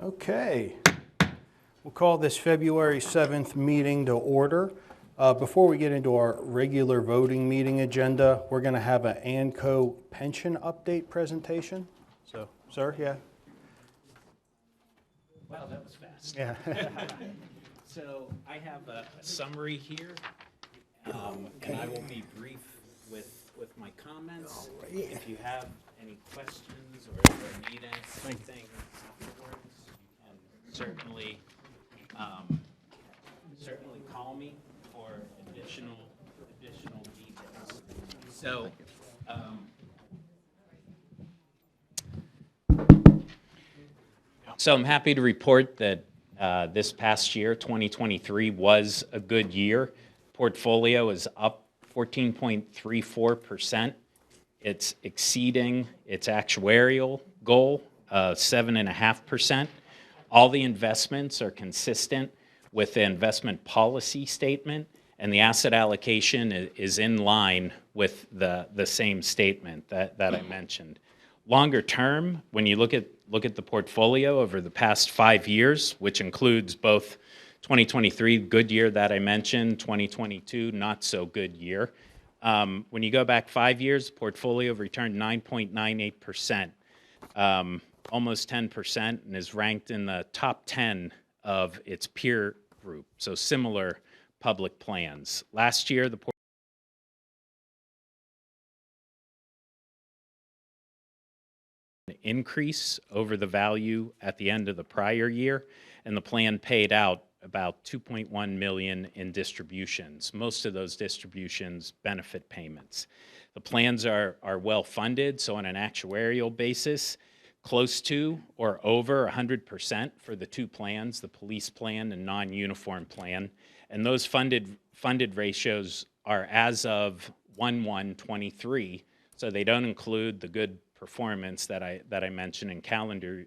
Okay, we'll call this February 7th meeting to order. Before we get into our regular voting meeting agenda, we're going to have an ANCO pension update presentation. So, sir, yeah? Wow, that was fast. Yeah. So I have a summary here, and I will be brief with my comments. If you have any questions or need anything afterwards, you can certainly call me for additional details. So I'm happy to report that this past year, 2023, was a good year. Portfolio is up 14.34%. It's exceeding its actuarial goal of 7.5%. All the investments are consistent with the investment policy statement, and the asset allocation is in line with the same statement that I mentioned. Longer term, when you look at the portfolio over the past 5 years, which includes both 2023, good year that I mentioned, 2022, not so good year. When you go back 5 years, the portfolio returned 9.98%, almost 10%, and is ranked in the top 10 of its peer group, so similar public plans. Last year, the increase over the value at the end of the prior year, and the plan paid out about $2.1 million in distributions. Most of those distributions benefit payments. The plans are well funded, so on an actuarial basis, close to or over 100% for the two plans, the police plan and non-uniform plan, and those funded ratios are as of 1/1/23, so they don't include the good performance that I mentioned in calendar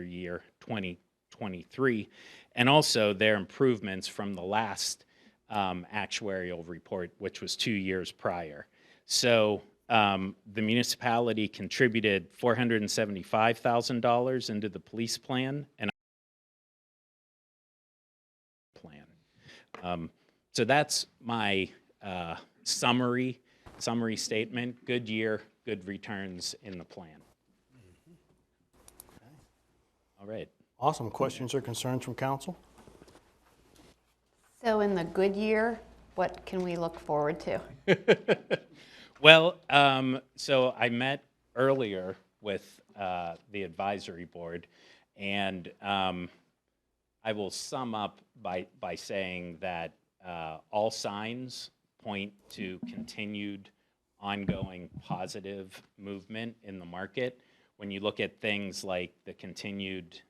year 2023, and also their improvements from the last actuarial report, which was 2 years prior. So the municipality contributed $475,000 into the police plan and plan. So that's my summary statement. Good year, good returns in the plan. Okay. All right. Awesome. Questions or concerns from council? So in the good year, what can we look forward to? Well, so I met earlier with the advisory board, and I will sum up by saying that all signs point to continued ongoing positive movement in the market. When you look at things like the continued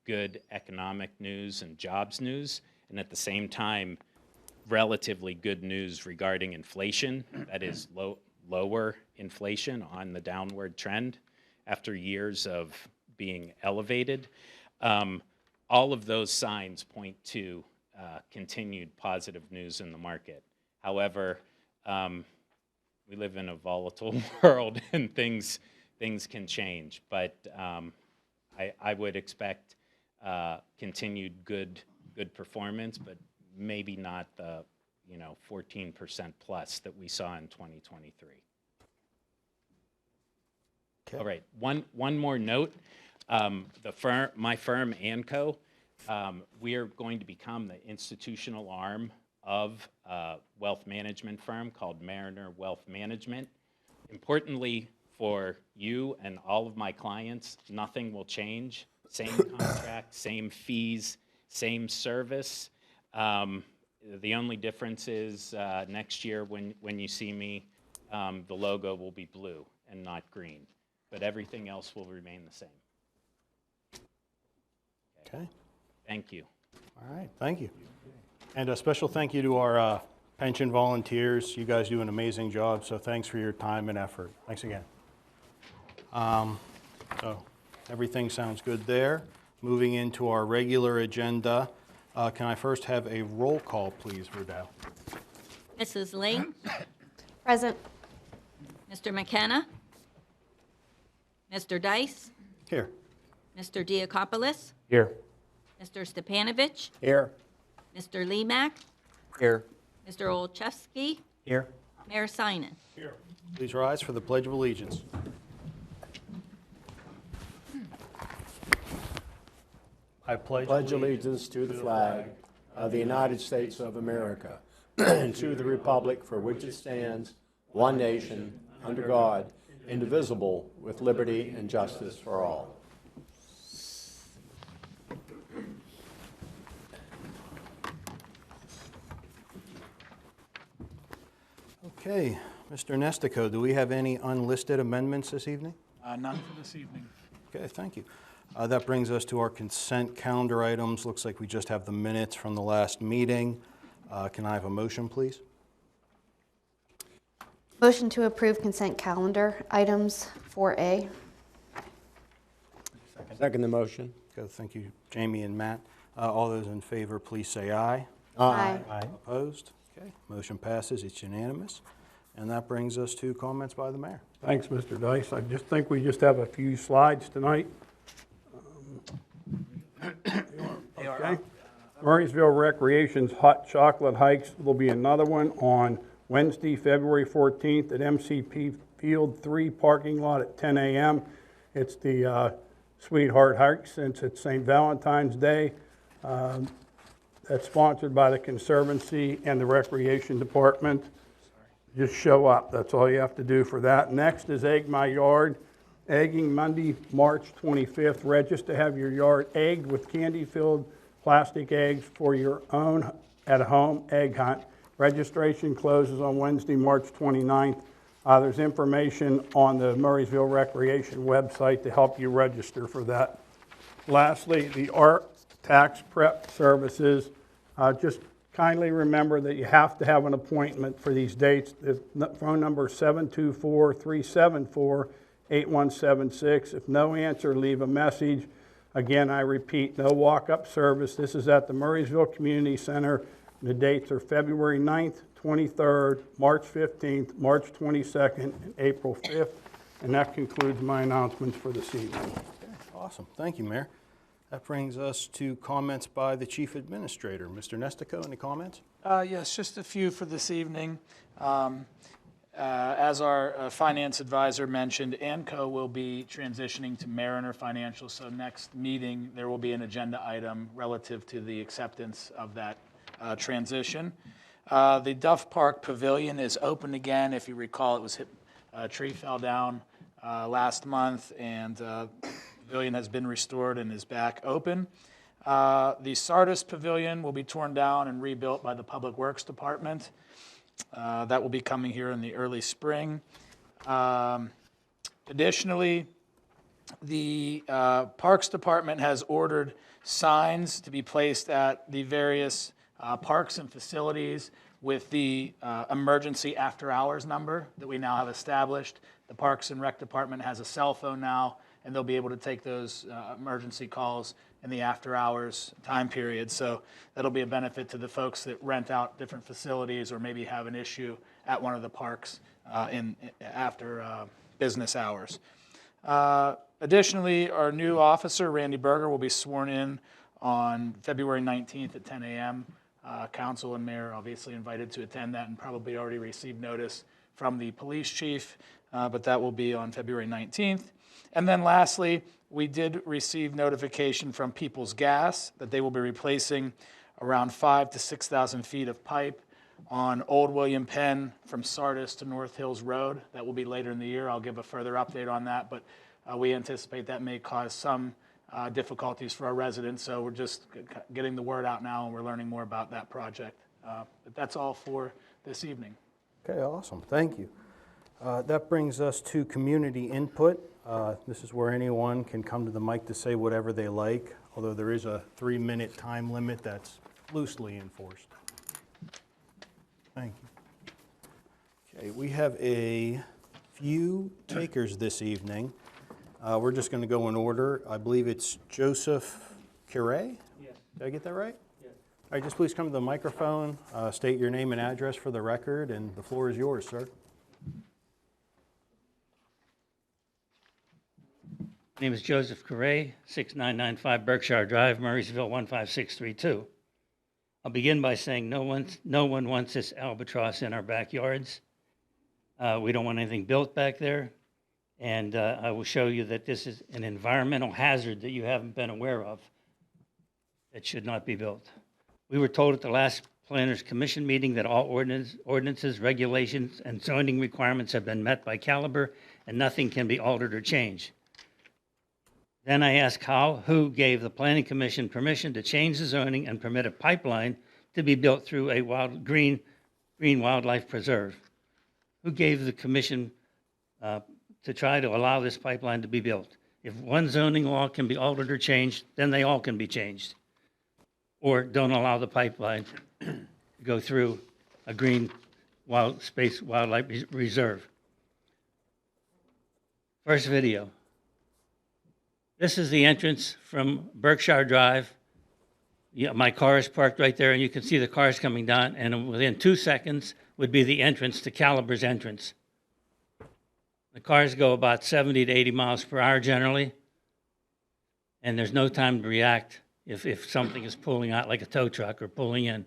good economic news and jobs news, and at the same time, relatively good news regarding inflation, that is lower inflation on the downward trend after years of being elevated. All of those signs point to continued positive news in the market. However, we live in a volatile world and things can change, but I would expect continued good performance, but maybe not the 14% plus that we saw in 2023. Okay. All right, one more note. My firm, ANCO, we are going to become the institutional arm of a wealth management firm called Mariner Wealth Management. Importantly for you and all of my clients, nothing will change. Same contract, same fees, same service. The only difference is next year when you see me, the logo will be blue and not green, but everything else will remain the same. Okay. Thank you. All right. Thank you. And a special thank you to our pension volunteers. You guys do an amazing job, so thanks for your time and effort. Thanks again. So everything sounds good there. Moving into our regular agenda, can I first have a roll call, please, Rudell? Mrs. Ling, Present. Mr. McKenna, Mr. Dice, Here. Mr. Diakopoulos, Here. Mr. Stepanovich, Here. Mr. Lemak, Here. Mr. Olszewski, Here. Mayor Sinen. Please rise for the Pledge of Allegiance. I Pledge allegiance to the flag of the United States of America and to the republic for which it stands, one nation, under God, indivisible, with liberty and justice for all. Okay, Mr. Nestico, do we have any unlisted amendments this evening? None for this evening. Okay, thank you. That brings us to our consent calendar items. Looks like we just have the minutes from the last meeting. Can I have a motion, please? Motion to approve consent calendar items 4A. Second the motion. Okay, thank you, Jamie and Matt. All those in favor, please say aye. Aye. Opposed? Okay, motion passes. It's unanimous. And that brings us to comments by the mayor. Thanks, Mr. Dice. I just think we just have a few slides tonight. Okay. Murraysville Recreation's Hot Chocolate Hikes. There'll be another one on Wednesday, February 14th at MCP Field 3 parking lot at 10 a.m. It's the Sweetheart Hike since it's St. Valentine's Day. That's sponsored by the Conservancy and the Recreation Department. Just show up. That's all you have to do for that. Next is Egg My Yard. Egging Monday, March 25th. Register to have your yard egged with candy-filled plastic eggs for your own at-home egg hunt. Registration closes on Wednesday, March 29th. There's information on the Murraysville Recreation website to help you register for that. Lastly, the ART tax prep services. Just kindly remember that you have to have an appointment for these dates. The phone number is 724-374-8176. If no answer, leave a message. Again, I repeat, no walk-up service. This is at the Murraysville Community Center. The dates are February 9th, 23rd, March 15th, March 22nd, and April 5th. And that concludes my announcements for this evening. Okay, awesome. Thank you, Mayor. That brings us to comments by the Chief Administrator. Mr. Nestico, any comments? Yes, just a few for this evening. As our finance advisor mentioned, ANCO will be transitioning to Mariner Financial, so next meeting there will be an agenda item relative to the acceptance of that transition. The Duff Park Pavilion is open again. If you recall, it was hit, a tree fell down last month, and the pavilion has been restored and is back open. The Sardis Pavilion will be torn down and rebuilt by the Public Works Department. That will be coming here in the early spring. Additionally, the Parks Department has ordered signs to be placed at the various parks and facilities with the emergency after-hours number that we now have established. The Parks and Rec Department has a cell phone now, and they'll be able to take those emergency calls in the after-hours time period. So that'll be a benefit to the folks that rent out different facilities or maybe have an issue at one of the parks after business hours. Additionally, our new officer, Randy Berger, will be sworn in on February 19th at 10 a.m. Council and Mayor obviously invited to attend that and probably already received notice from the police chief, but that will be on February 19th. And then lastly, we did receive notification from Peoples Gas that they will be replacing around 5,000 to 6,000 feet of pipe on Old William Penn from Sardis to North Hills Road. That will be later in the year. I'll give a further update on that, but we anticipate that may cause some difficulties for our residents, so we're just getting the word out now and we're learning more about that project. But that's all for this evening. Okay, awesome. Thank you. That brings us to community input. This is where anyone can come to the mic to say whatever they like, although there is a 3-minute time limit that's loosely enforced. Thank you. Okay, we have a few takers this evening. We're just going to go in order. I believe it's Joseph Curie? Yes. Did I get that right? Yes. All right, just please come to the microphone, state your name and address for the record, and the floor is yours, sir. My name is Joseph Correa, 6995 Berkshire Drive, Murraysville 15632. I'll begin by saying no one wants this albatross in our backyards. We don't want anything built back there. And I will show you that this is an environmental hazard that you haven't been aware of that should not be built. We were told at the last Planners Commission meeting that all ordinances, regulations, and zoning requirements have been met by Caliber and nothing can be altered or changed. Then I asked who gave the Planning Commission permission to change the zoning and permit a pipeline to be built through a green wildlife preserve? Who gave the commission to try to allow this pipeline to be built? If one zoning law can be altered or changed, then they all can be changed. Or don't allow the pipeline to go through a green wildlife reserve. First video. This is the entrance from Berkshire Drive. Yeah, my car is parked right there, and you can see the cars coming down, and within 2 seconds would be the entrance to Caliber's entrance. The cars go about 70 to 80 miles per hour generally, and there's no time to react if something is pulling out like a tow truck or pulling in.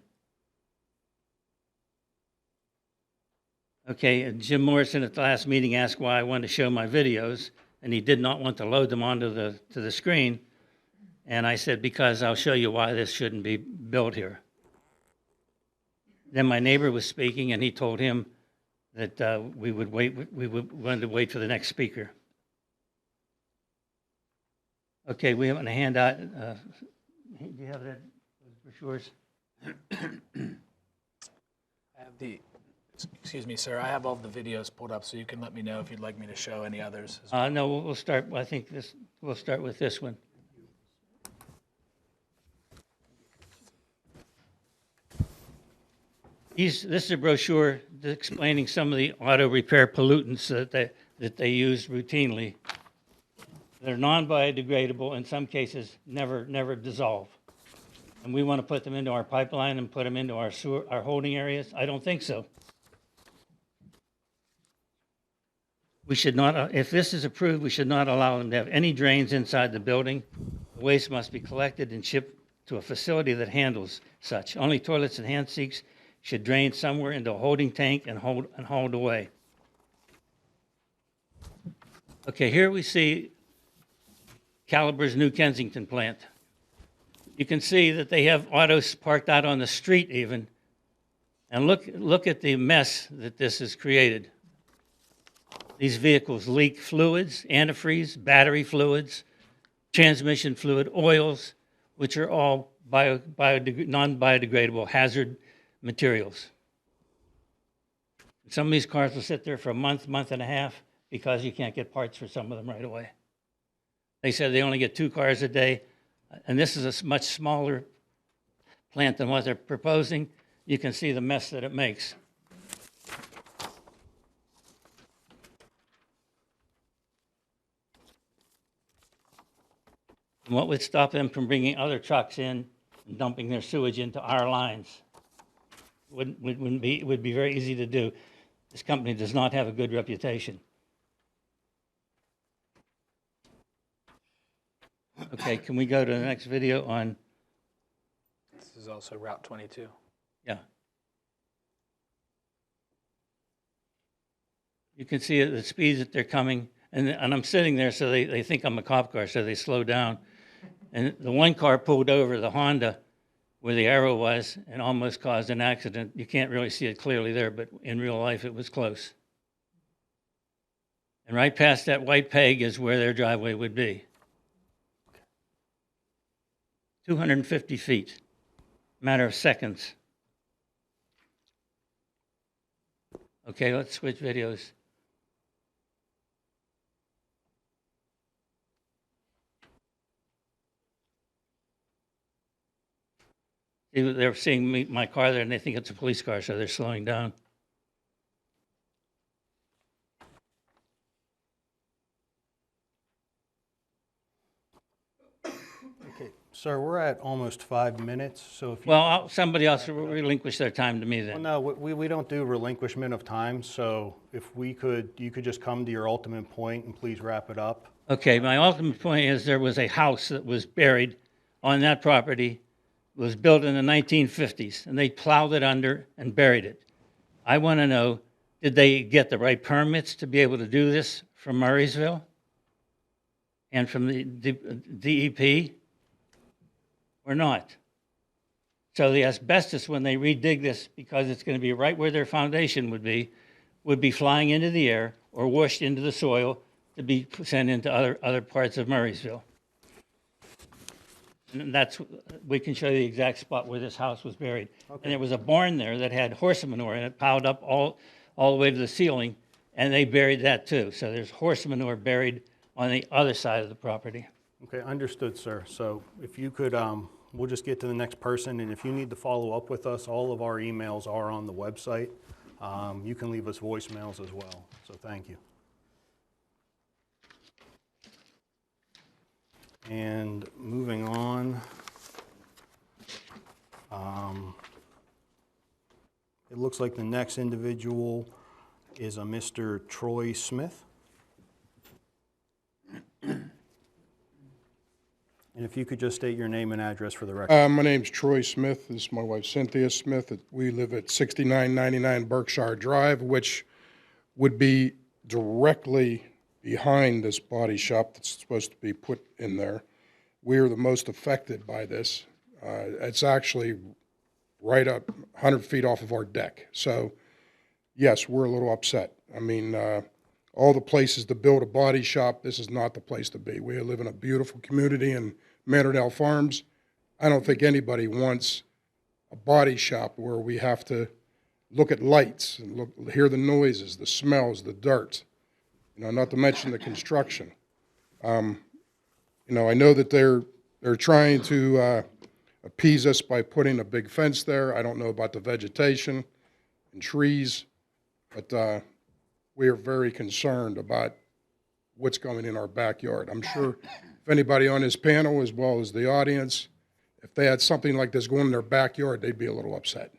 Okay, Jim Morrison at the last meeting asked why I wanted to show my videos, and he did not want to load them onto the screen. And I said, because I'll show you why this shouldn't be built here. Then my neighbor was speaking, and he told him that we wanted to wait for the next speaker. Okay, we have a handout. Do you have that, those brochures? I have excuse me, sir, I have all the videos pulled up, so you can let me know if you'd like me to show any others. No, we'll start, I think we'll start with this one. This is a brochure explaining some of the auto repair pollutants that they use routinely. They're non-biodegradable, in some cases never dissolve. And we want to put them into our pipeline and put them into our holding areas? I don't think so. We should not, if this is approved, we should not allow them to have any drains inside the building. The waste must be collected and shipped to a facility that handles such. Only toilets and hand sinks should drain somewhere into a holding tank and hauled away. Okay, here we see Caliber's New Kensington plant. You can see that they have autos parked out on the street even. And look at the mess that this has created. These vehicles leak fluids, antifreeze, battery fluids, transmission fluid, oils, which are all non-biodegradable hazard materials. Some of these cars will sit there for a month and a half because you can't get parts for some of them right away. They said they only get 2 cars a day, and this is a much smaller plant than what they're proposing. You can see the mess that it makes. And what would stop them from bringing other trucks in and dumping their sewage into our lines? It would be very easy to do. This company does not have a good reputation. Okay, can we go to the next video on? This is also Route 22. Yeah. You can see the speeds that they're coming, and I'm sitting there, so they think I'm a cop car, so they slow down. And the one car pulled over, the Honda, where the arrow was, and almost caused an accident. You can't really see it clearly there, but in real life it was close. And right past that white peg is where their driveway would be. 250 feet, matter of seconds. Okay, let's switch videos. They're seeing my car there, and they think it's a police car, so they're slowing down. Okay, sir, we're at almost 5 minutes, so if you... Well, somebody else will relinquish their time to me Well, then. no, we don't do relinquishment of time, so if you could just come to your ultimate point and please wrap it up. Okay, my ultimate point is there was a house that was buried on that property, was built in the 1950s, and they plowed it under and buried it. I want to know, did they get the right permits to be able to do this from Murraysville and from the DEP or not? So the asbestos, when they redig this, because it's going to be right where their foundation would be flying into the air or washed into the soil to be sent into other parts of Murraysville. And that's, we can show you the exact spot where this house was buried. And there was a barn there that had horse manure in it, piled up all the way to the ceiling, and they buried that too. So there's horse manure buried on the other side of the property. Okay, understood, sir. So if you could, we'll just get to the next person, and if you need to follow up with us, all of our emails are on the website. You can leave us voicemails as well, so thank you. And moving on, it looks like the next individual is a Mr. Troy Smith. And if you could just state your name and address for the record. My name's Troy Smith. This is my wife Cynthia Smith. We live at 6999 Berkshire Drive, which would be directly behind this body shop that's supposed to be put in there. We are the most affected by this. It's actually right up 100 feet off of our deck. So, yes, we're a little upset. I mean, all the places to build a body shop, this is not the place to be. We live in a beautiful community in Mannerdale Farms. I don't think anybody wants a body shop where we have to look at lights and hear the noises, the smells, the dirt, not to mention the construction. I know that they're trying to appease us by putting a big fence there. I don't know about the vegetation and trees, but we are very concerned about what's going in our backyard. I'm sure if anybody on this panel, as well as the audience, if they had something like this going in their backyard, they'd be a little upset.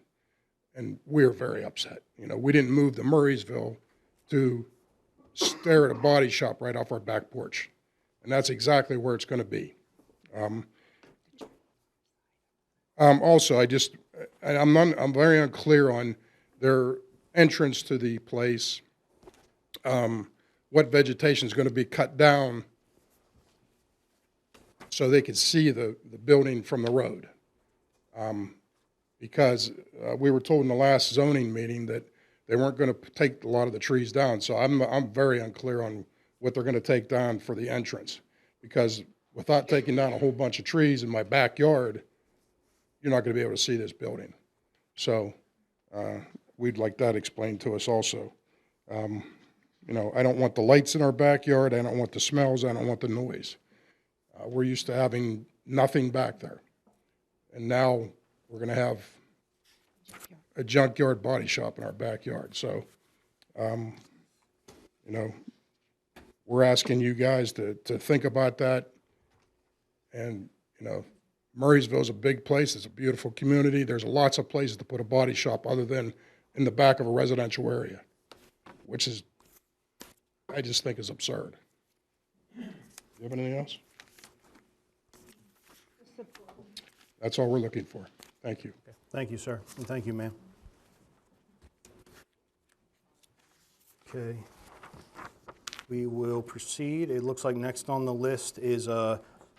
And we're very upset. We didn't move to Murraysville to stare at a body shop right off our back porch. And that's exactly where it's going to be. Also, I'm very unclear on their entrance to the place, what vegetation is going to be cut down so they could see the building from the road. Because we were told in the last zoning meeting that they weren't going to take a lot of the trees down. So I'm very unclear on what they're going to take down for the entrance. Because without taking down a whole bunch of trees in my backyard, you're not going to be able to see this building. So we'd like that explained to us also. I don't want the lights in our backyard. I don't want the smells. I don't want the noise. We're used to having nothing back there. And now we're going to have a junkyard body shop in our backyard. So, we're asking you guys to think about that. And, Murraysville's a big place. It's a beautiful community. There's lots of places to put a body shop other than in the back of a residential area, which is, I just think is absurd. Do you have anything else? That's all we're looking for. Thank you. Thank you, sir, and thank you, ma'am. Okay. We will proceed. It looks like next on the list is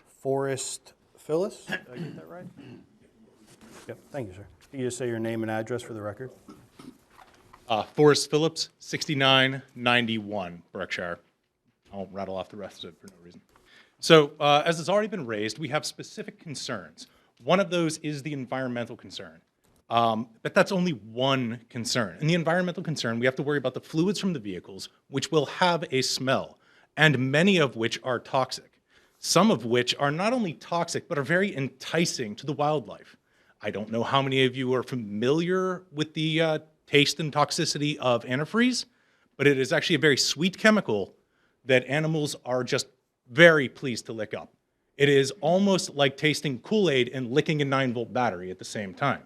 Forrest Phyllis. Did I get that right? Yep, thank you, sir. Can you just say your name and address for the record? Forrest Phillips, 6991 Berkshire. I won't rattle off the rest of it for no reason. So, as has already been raised, we have specific concerns. One of those is the environmental concern. But that's only one concern. In the environmental concern, we have to worry about the fluids from the vehicles, which will have a smell, and many of which are toxic. Some of which are not only toxic, but are very enticing to the wildlife. I don't know how many of you are familiar with the taste and toxicity of antifreeze, but it is actually a very sweet chemical that animals are just very pleased to lick up. It is almost like tasting Kool-Aid and licking a 9-volt battery at the same time.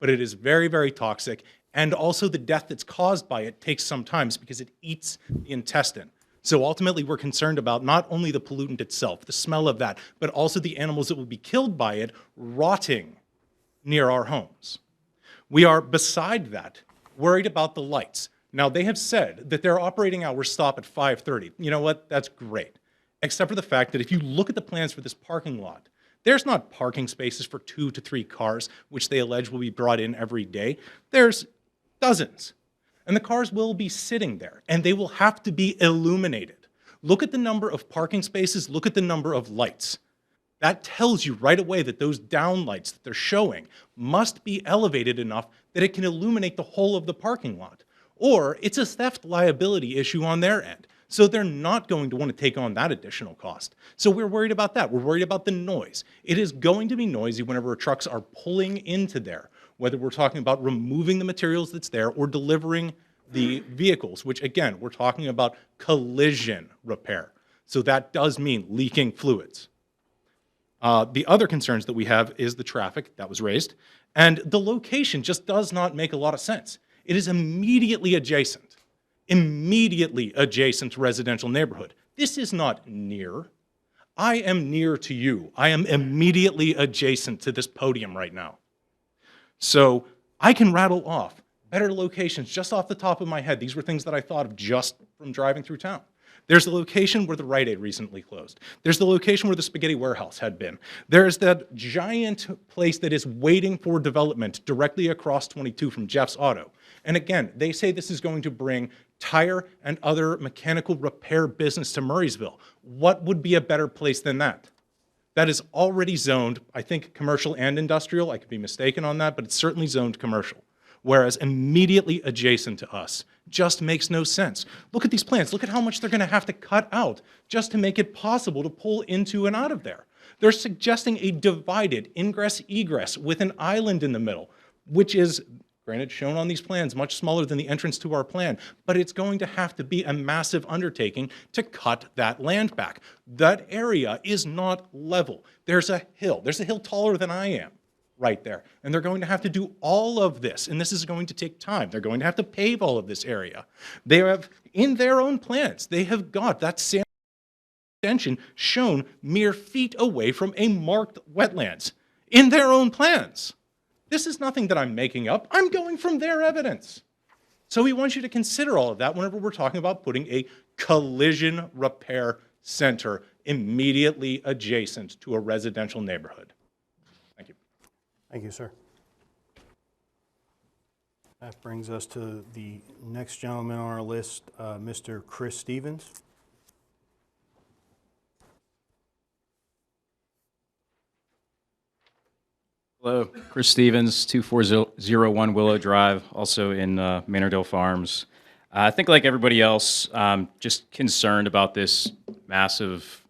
But it is very, very toxic, and also the death that's caused by it takes some time because it eats the intestine. So ultimately, we're concerned about not only the pollutant itself, the smell of that, but also the animals that will be killed by it rotting near our homes. We are, beside that, worried about the lights. Now, they have said that their operating hours stop at 5:30. You know what? That's great. Except for the fact that if you look at the plans for this parking lot, there's not parking spaces for 2 to 3 cars, which they allege will be brought in every day. There's dozens. And the cars will be sitting there, and they will have to be illuminated. Look at the number of parking spaces, look at the number of lights. That tells you right away that those downlights that they're showing must be elevated enough that it can illuminate the whole of the parking lot. Or it's a theft liability issue on their end. So they're not going to want to take on that additional cost. So we're worried about that. We're worried about the noise. It is going to be noisy whenever trucks are pulling into there, whether we're talking about removing the materials that's there or delivering the vehicles, which again, we're talking about collision repair. So that does mean leaking fluids. The other concerns that we have is the traffic that was raised, and the location just does not make a lot of sense. It is immediately adjacent to residential neighborhood. This is not near. I am near to you. I am immediately adjacent to this podium right now. So I can rattle off better locations just off the top of my head. These were things that I thought of just from driving through town. There's the location where the Rite Aid recently closed. There's the location where the Spaghetti Warehouse had been. There's that giant place that is waiting for development directly across 22 from Jeff's Auto. And again, they say this is going to bring tire and other mechanical repair business to Murraysville. What would be a better place than that? That is already zoned, I think, commercial and industrial. I could be mistaken on that, but it's certainly zoned commercial. Whereas immediately adjacent to us just makes no sense. Look at these plans. Look at how much they're going to have to cut out just to make it possible to pull into and out of there. They're suggesting a divided ingress-egress with an island in the middle, which is, granted, shown on these plans, much smaller than the entrance to our plan, but it's going to have to be a massive undertaking to cut that land back. That area is not level. There's a hill. There's a hill taller than I am right there. And they're going to have to do all of this, and this is going to take time. They're going to have to pave all of this area. They have, in their own plans, they have got that sand extension shown mere feet away from a marked wetlands in their own plans. This is nothing that I'm making up. I'm going from their evidence. So we want you to consider all of that whenever we're talking about putting a collision repair center immediately adjacent to a residential neighborhood. Thank you. Thank you, sir. That brings us to the next gentleman on our list, Mr. Chris Stevens. Hello, Chris Stevens, 2401 Willow Drive, also in Manordale Farms. I think like everybody else, just concerned about this massive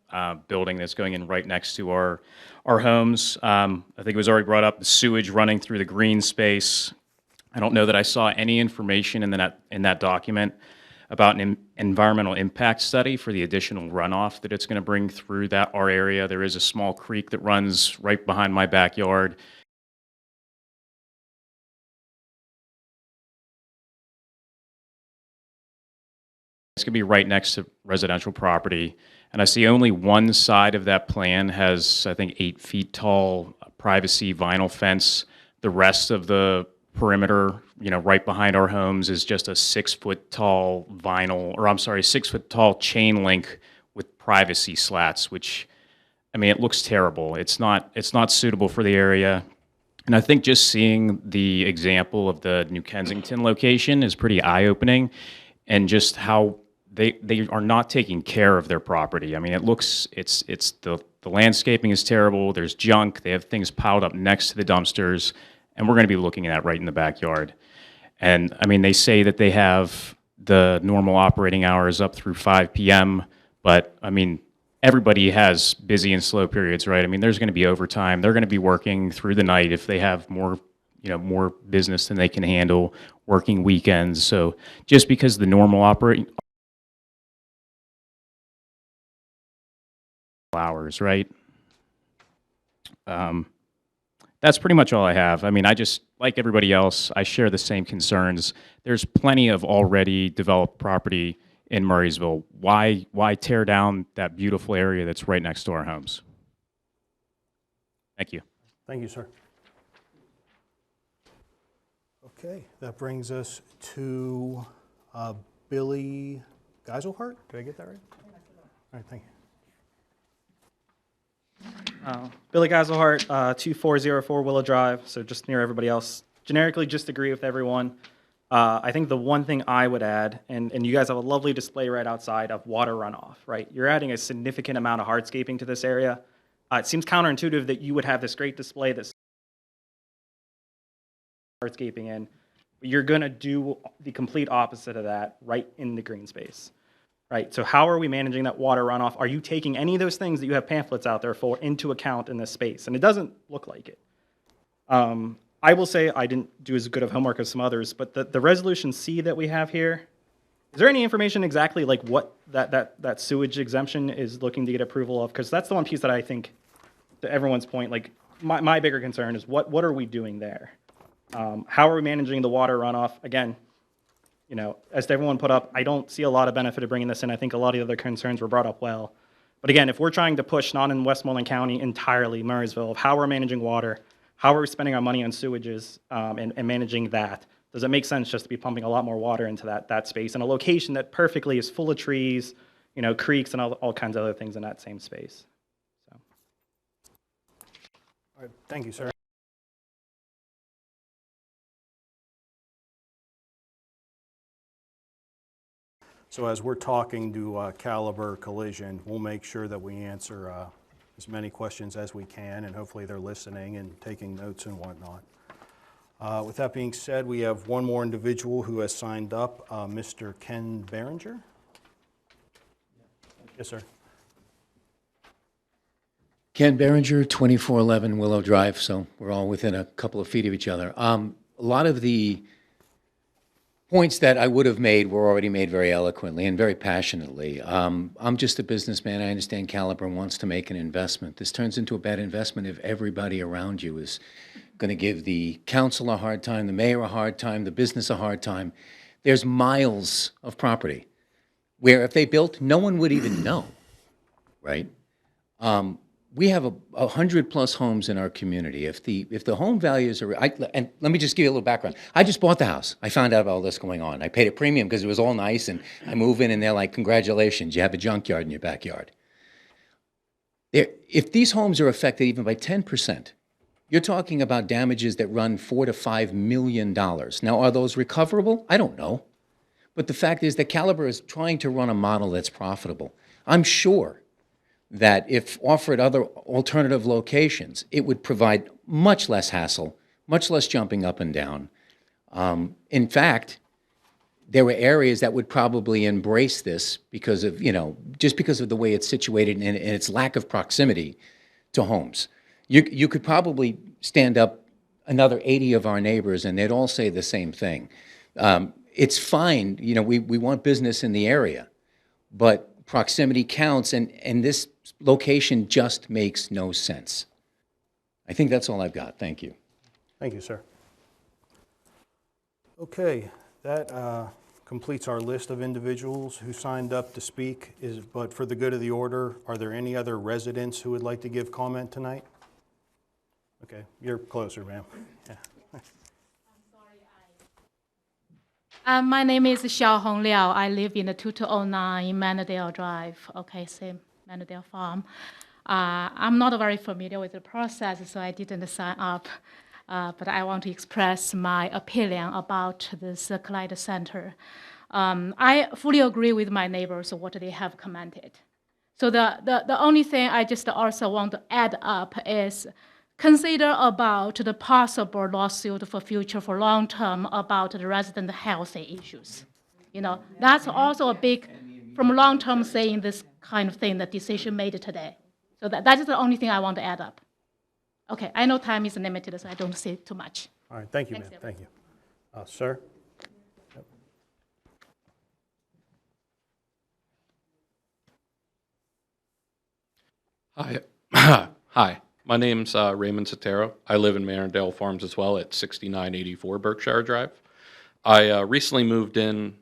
building that's going in right next to our homes. I think it was already brought up, the sewage running through the green space. I don't know that I saw any information in that document about an environmental impact study for the additional runoff that it's going to bring through our area. There is a small creek that runs right behind my backyard. It's going to be right next to residential property. And I see only one side of that plan has, I think, 8 feet tall privacy vinyl fence. The rest of the perimeter, right behind our homes is just a 6 foot tall 6 foot tall chain link with privacy slats, which, it looks terrible. It's not suitable for the area. And I think just seeing the example of the New Kensington location is pretty eye-opening, and just how they are not taking care of their property. It looks, the landscaping is terrible. There's junk. They have things piled up next to the dumpsters, and we're going to be looking at that right in the backyard. And they say that they have the normal operating hours up through 5 p.m., but everybody has busy and slow periods, right? There's going to be overtime. They're going to be working through the night if they have more business than they can handle, working weekends. So just because the normal operating hours, right? That's pretty much all I have. I just, like everybody else, I share the same concerns. There's plenty of already developed property in Murraysville. Why tear down that beautiful area that's right next to our homes? Thank you. Thank you, sir. Okay, that brings us to Billy Geiselhart. Did I get that right? All right, thank you. Billy Geiselhart, 2404 Willow Drive, so just near everybody else. Generically, just agree with everyone. I think the one thing I would add, and you guys have a lovely display right outside of water runoff, right? You're adding a significant amount of hardscaping to this area. It seems counterintuitive that you would have this great display that's hardscaping in, but you're going to do the complete opposite of that right in the green space. Right, so how are we managing that water runoff? Are you taking any of those things that you have pamphlets out there for into account in this space? And it doesn't look like it. I will say I didn't do as good of homework as some others, but the resolution C that we have here, is there any information exactly like what that sewage exemption is looking to get approval of? Because that's the one piece that I think, to everyone's point, like my bigger concern is what are we doing there? How are we managing the water runoff? Again, you know, as everyone put up, I don't see a lot of benefit of bringing this in. I think a lot of the other concerns were brought up well. But again, if we're trying to push not in Westmoreland County entirely, Murraysville, of how we're managing water, how are we spending our money on sewages and managing that, does it make sense just to be pumping a lot more water into that space in a location that perfectly is full of trees, you know, creeks and all kinds of other things in that same space? So. All right, thank you, sir. So as we're talking to Caliber Collision, we'll make sure that we answer as many questions as we can, and hopefully they're listening and taking notes and whatnot. With that being said, we have one more individual who has signed up, Mr. Ken Behringer. Yes, sir. Ken Behringer, 2411 Willow Drive, so we're all within a couple of feet of each other. A lot of the points that I would have made were already made very eloquently and very passionately. I'm just a businessman. I understand Caliber wants to make an investment. This turns into a bad investment if everybody around you is going to give the council a hard time, the mayor a hard time, the business a hard time. There's miles of property where if they built, no one would even know, right? We have 100+ homes in our community. If the home values are, and let me just give you a little background. I just bought the house. I found out about all this going on. I paid a premium because it was all nice, and I move in and they're like, congratulations, you have a junkyard in your backyard. If these homes are affected even by 10%, you're talking about damages that run $4 to $5 million. Now, are those recoverable? I don't know. But the fact is that Caliber is trying to run a model that's profitable. I'm sure that if offered other alternative locations, it would provide much less hassle, much less jumping up and down. In fact, there were areas that would probably embrace this because of, you know, just because of the way it's situated and its lack of proximity to homes. You could probably stand up another 80 of our neighbors and they'd all say the same thing. It's fine, you know, we want business in the area, but proximity counts, and this location just makes no sense. I think that's all I've got. Thank you. Thank you, sir. Okay, that completes our list of individuals who signed up to speak. But for the good of the order, are there any other residents who would like to give comment tonight? Okay, you're closer, ma'am. Yeah. My name is Xiaohong Liao. I live in the 2209 Manadale Drive. Okay, same Manadale Farm. I'm not very familiar with the process, so I didn't sign up. But I want to express my opinion about this Clyde Center. I fully agree with my neighbors what they have commented. So the only thing I just also want to add up is consider about the possible lawsuit for future, for long term, about the resident health issues. You know, that's also a big, from long term saying this kind of thing, the decision made today. So that is the only thing I want to add up. Okay, I know time is limited, so I don't say too much. All right, thank you, ma'am. Thank you. Sir? Hi. Hi. My name's Raymond Sotero. I live in Marindale Farms as well at 6984 Berkshire Drive. I recently moved in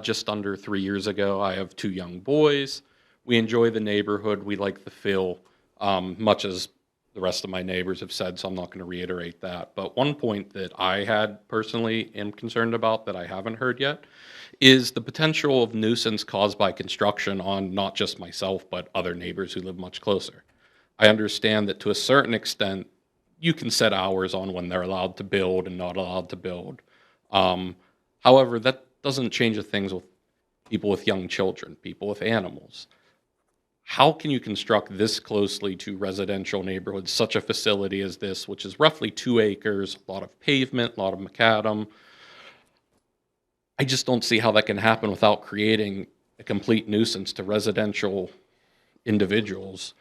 just under 3 years ago. I have 2 young boys. We enjoy the neighborhood. We like the feel, much as the rest of my neighbors have said, so I'm not going to reiterate that. But one point that I had personally am concerned about that I haven't heard yet is the potential of nuisance caused by construction on not just myself, but other neighbors who live much closer. I understand that to a certain extent, you can set hours on when they're allowed to build and not allowed to build. However, that doesn't change the things with people with young children, people with animals. How can you construct this closely to residential neighborhoods, such a facility as this, which is roughly 2 acres, a lot of pavement, a lot of macadam? I just don't see how that can happen without creating a complete nuisance to residential individuals,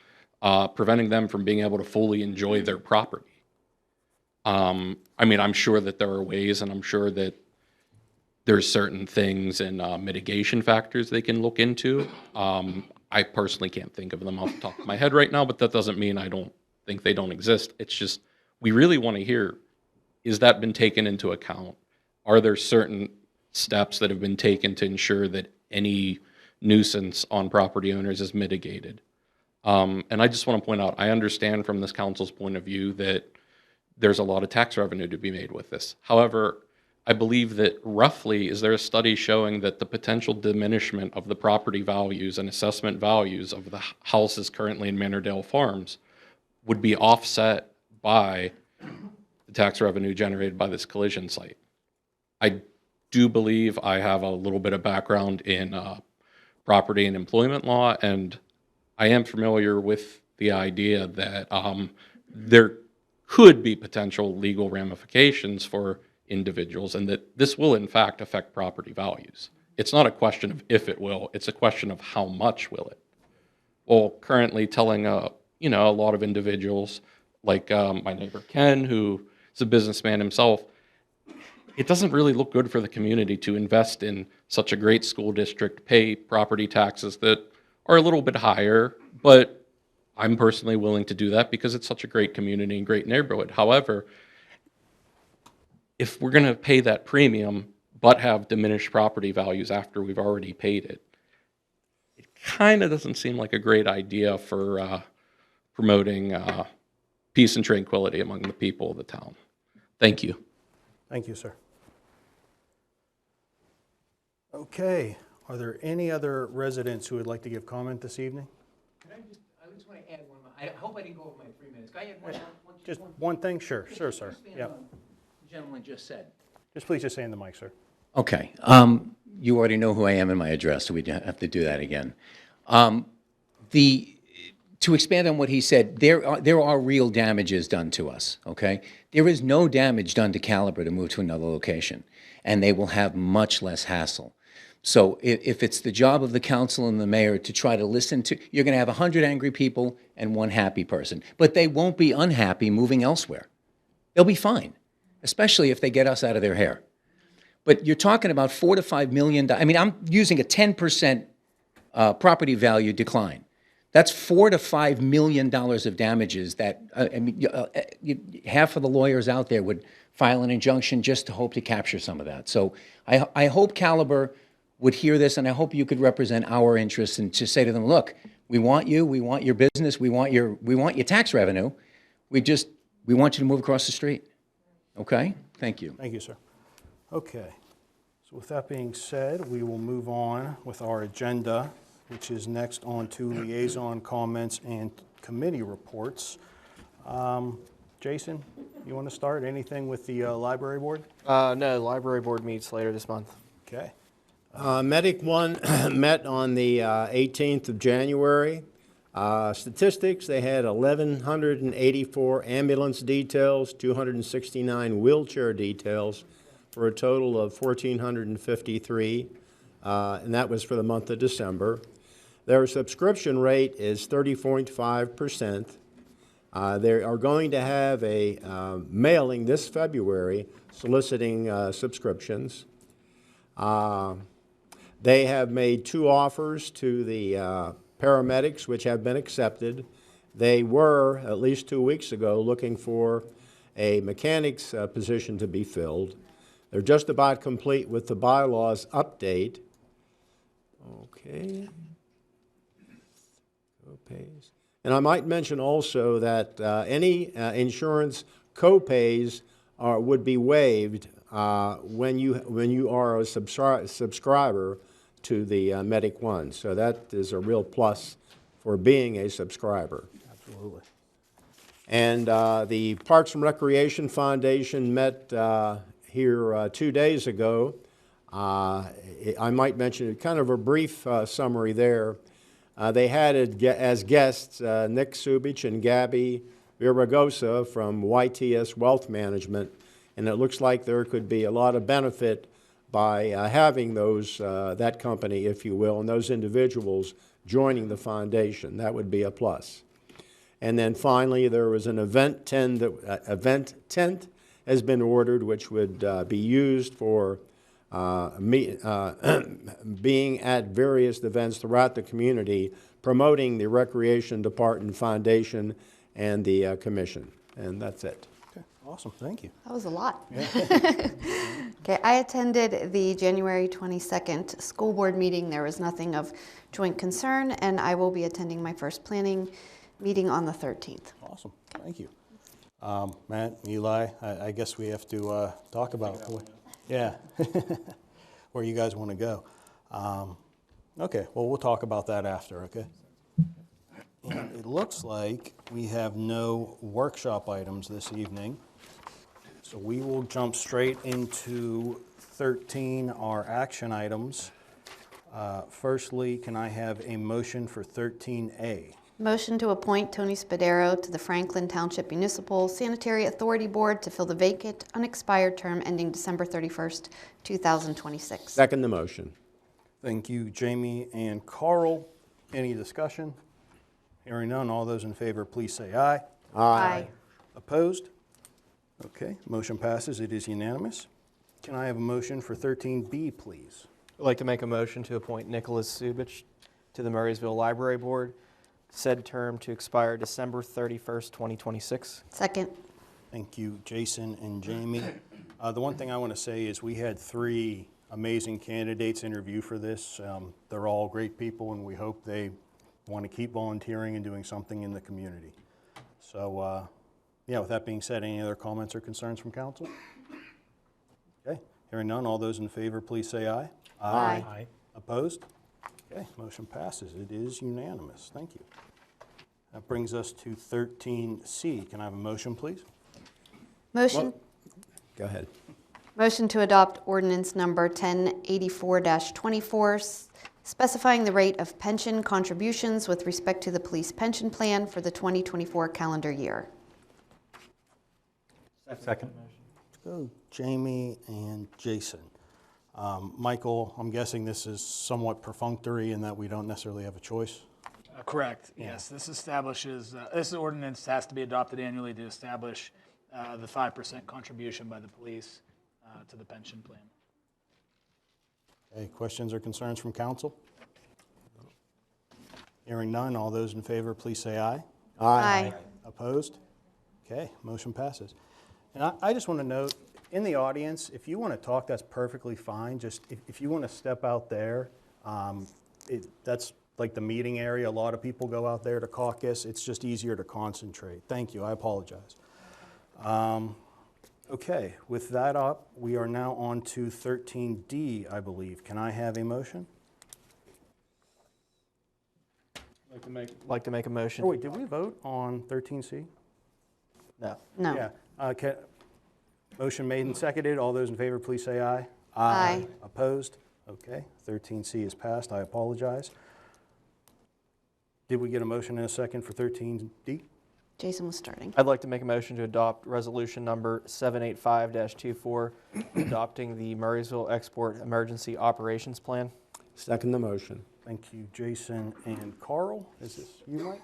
preventing them from being able to fully enjoy their property. I mean, I'm sure that there are ways, and I'm sure that there's certain things and mitigation factors they can look into. I personally can't think of them off the top of my head right now, but that doesn't mean I don't think they don't exist. It's just, we really want to hear, is that been taken into account? Are there certain steps that have been taken to ensure that any nuisance on property owners is mitigated? And I just want to point out, I understand from this council's point of view that there's a lot of tax revenue to be made with this. However, I believe that roughly, is there a study showing that the potential diminishment of the property values and assessment values of the houses currently in Manordale Farms would be offset by the tax revenue generated by this collision site? I do believe I have a little bit of background in property and employment law, and I am familiar with the idea that there could be potential legal ramifications for individuals, and that this will in fact affect property values. It's not a question of if it will, it's a question of how much will it. Well, currently telling a lot of individuals, like my neighbor Ken, who is a businessman himself, it doesn't really look good for the community to invest in such a great school district, pay property taxes that are a little bit higher, but I'm personally willing to do that because it's such a great community and great neighborhood. However, if we're going to pay that premium but have diminished property values after we've already paid it, it kind of doesn't seem like a great idea for promoting peace and tranquility among the people of the town. Thank you. Thank you, sir. Okay, are there any other residents who would like to give comment this evening? I just want to add one more. I hope I didn't go over my 3 minutes. Can I add one? Just one thing? Sure, sure, sir. Yep. The gentleman just said. Please just say in the mic, sir. Okay. You already know who I am and my address, so we don't have to do that again. To expand on what he said, there are real damages done to us, okay? There is no damage done to Caliber to move to another location, and they will have much less hassle. So if it's the job of the council and the mayor to try to listen to, you're going to have 100 angry people and 1 happy person, but they won't be unhappy moving elsewhere. They'll be fine, especially if they get us out of their hair. But you're talking about $4 to $5 million. I mean, I'm using a 10% property value decline. That's $4 to $5 million of damages that, half of the lawyers out there would file an injunction just to hope to capture some of that. So I hope Caliber would hear this, and I hope you could represent our interests and to say to them, look, we want you, we want your business, we want your tax revenue. We want you to move across the street. Okay? Thank you. Thank you, sir. Okay. So with that being said, we will move on with our agenda, which is next on to liaison comments and committee reports. Jason, you want to start? Anything with the library board? No, library board meets later this month. Okay. Medic 1 met on the 18th of January. Statistics, they had 1,184 ambulance details, 269 wheelchair details, for a total of 1,453, and that was for the month of December. Their subscription rate is 30.5%. They are going to have a mailing this February soliciting subscriptions. They have made 2 offers to the paramedics, which have been accepted. They were, at least 2 weeks ago, looking for a mechanic's position to be filled. They're just about complete with the bylaws update. Okay. Co-pays. And I might mention also that any insurance co-pays would be waived when you are a subscriber to the Medic One. So that is a real plus for being a subscriber. Absolutely. And the Parks and Recreation Foundation met here 2 days ago. I might mention kind of a brief summary there. They had as guests Nick Subich and Gabby Viragosa from YTS Wealth Management, and it looks like there could be a lot of benefit by having that company, if you will, and those individuals joining the foundation. That would be a plus. And then finally, there was an event tent has been ordered, which would be used for being at various events throughout the community, promoting the Recreation Department Foundation and the commission. And that's it. Okay, awesome, thank you. That was a lot. Okay, I attended the January 22nd school board meeting. There was nothing of joint concern, and I will be attending my first planning meeting on the 13th. Awesome, thank you. Matt, Eli, I guess we have to talk about where you guys want to go. Okay, well, we'll talk about that after, okay? And it looks like we have no workshop items this evening, so we will jump straight into 13, our action items. Firstly, can I have a motion for 13A? Motion to appoint Tony Spadero to the Franklin Township Municipal Sanitary Authority Board to fill the vacant, unexpired term ending December 31st, 2026. Second the motion. Thank you, Jamie and Carl. Any discussion? Hearing none, all those in favor, please say aye. Aye. Opposed? Okay, motion passes. It is unanimous. Can I have a motion for 13B, please? I'd like to make a motion to appoint Nicholas Subich to the Murraysville Library Board, said term to expire December 31st, 2026. Second. Thank you, Jason and Jamie. The one thing I want to say is we had 3 amazing candidates interview for this. They're all great people, and we hope they want to keep volunteering and doing something in the community. So, with that being said, any other comments or concerns from council? Okay, hearing none, all those in favor, please say aye. Aye. Aye. Opposed? Okay, motion passes. It is unanimous. Thank you. That brings us to 13C. Can I have a motion, please? Motion. Go ahead. Motion to adopt ordinance number 1084-24, specifying the rate of pension contributions with respect to the police pension plan for the 2024 calendar year. Second. Let's go, Jamie and Jason. Michael, I'm guessing this is somewhat perfunctory in that we don't necessarily have a choice? Correct, yes. This establishes, this ordinance has to be adopted annually to establish the 5% contribution by the police to the pension plan. Okay, questions or concerns from council? Hearing none, all those in favor, please say aye. Aye. Opposed? Okay, motion passes. And I just want to note, in the audience, if you want to talk, that's perfectly fine. Just if you want to step out there, that's like the meeting area. A lot of people go out there to caucus. It's just easier to concentrate. Thank you. I apologize. Okay, with that up, we are now on to 13D, I believe. Can I have a motion? Like to make a motion. Oh, wait, did we vote on 13C? No. No. Yeah. Motion made and seconded. All those in favor, please say aye. Aye. Opposed? Okay, 13C is passed. I apologize. Did we get a motion and a second for 13D? Jason was starting. I'd like to make a motion to adopt resolution number 785-24, adopting the Murraysville Export Emergency Operations Plan. Second the motion. Thank you, Jason and Carl. Is this you, Mike?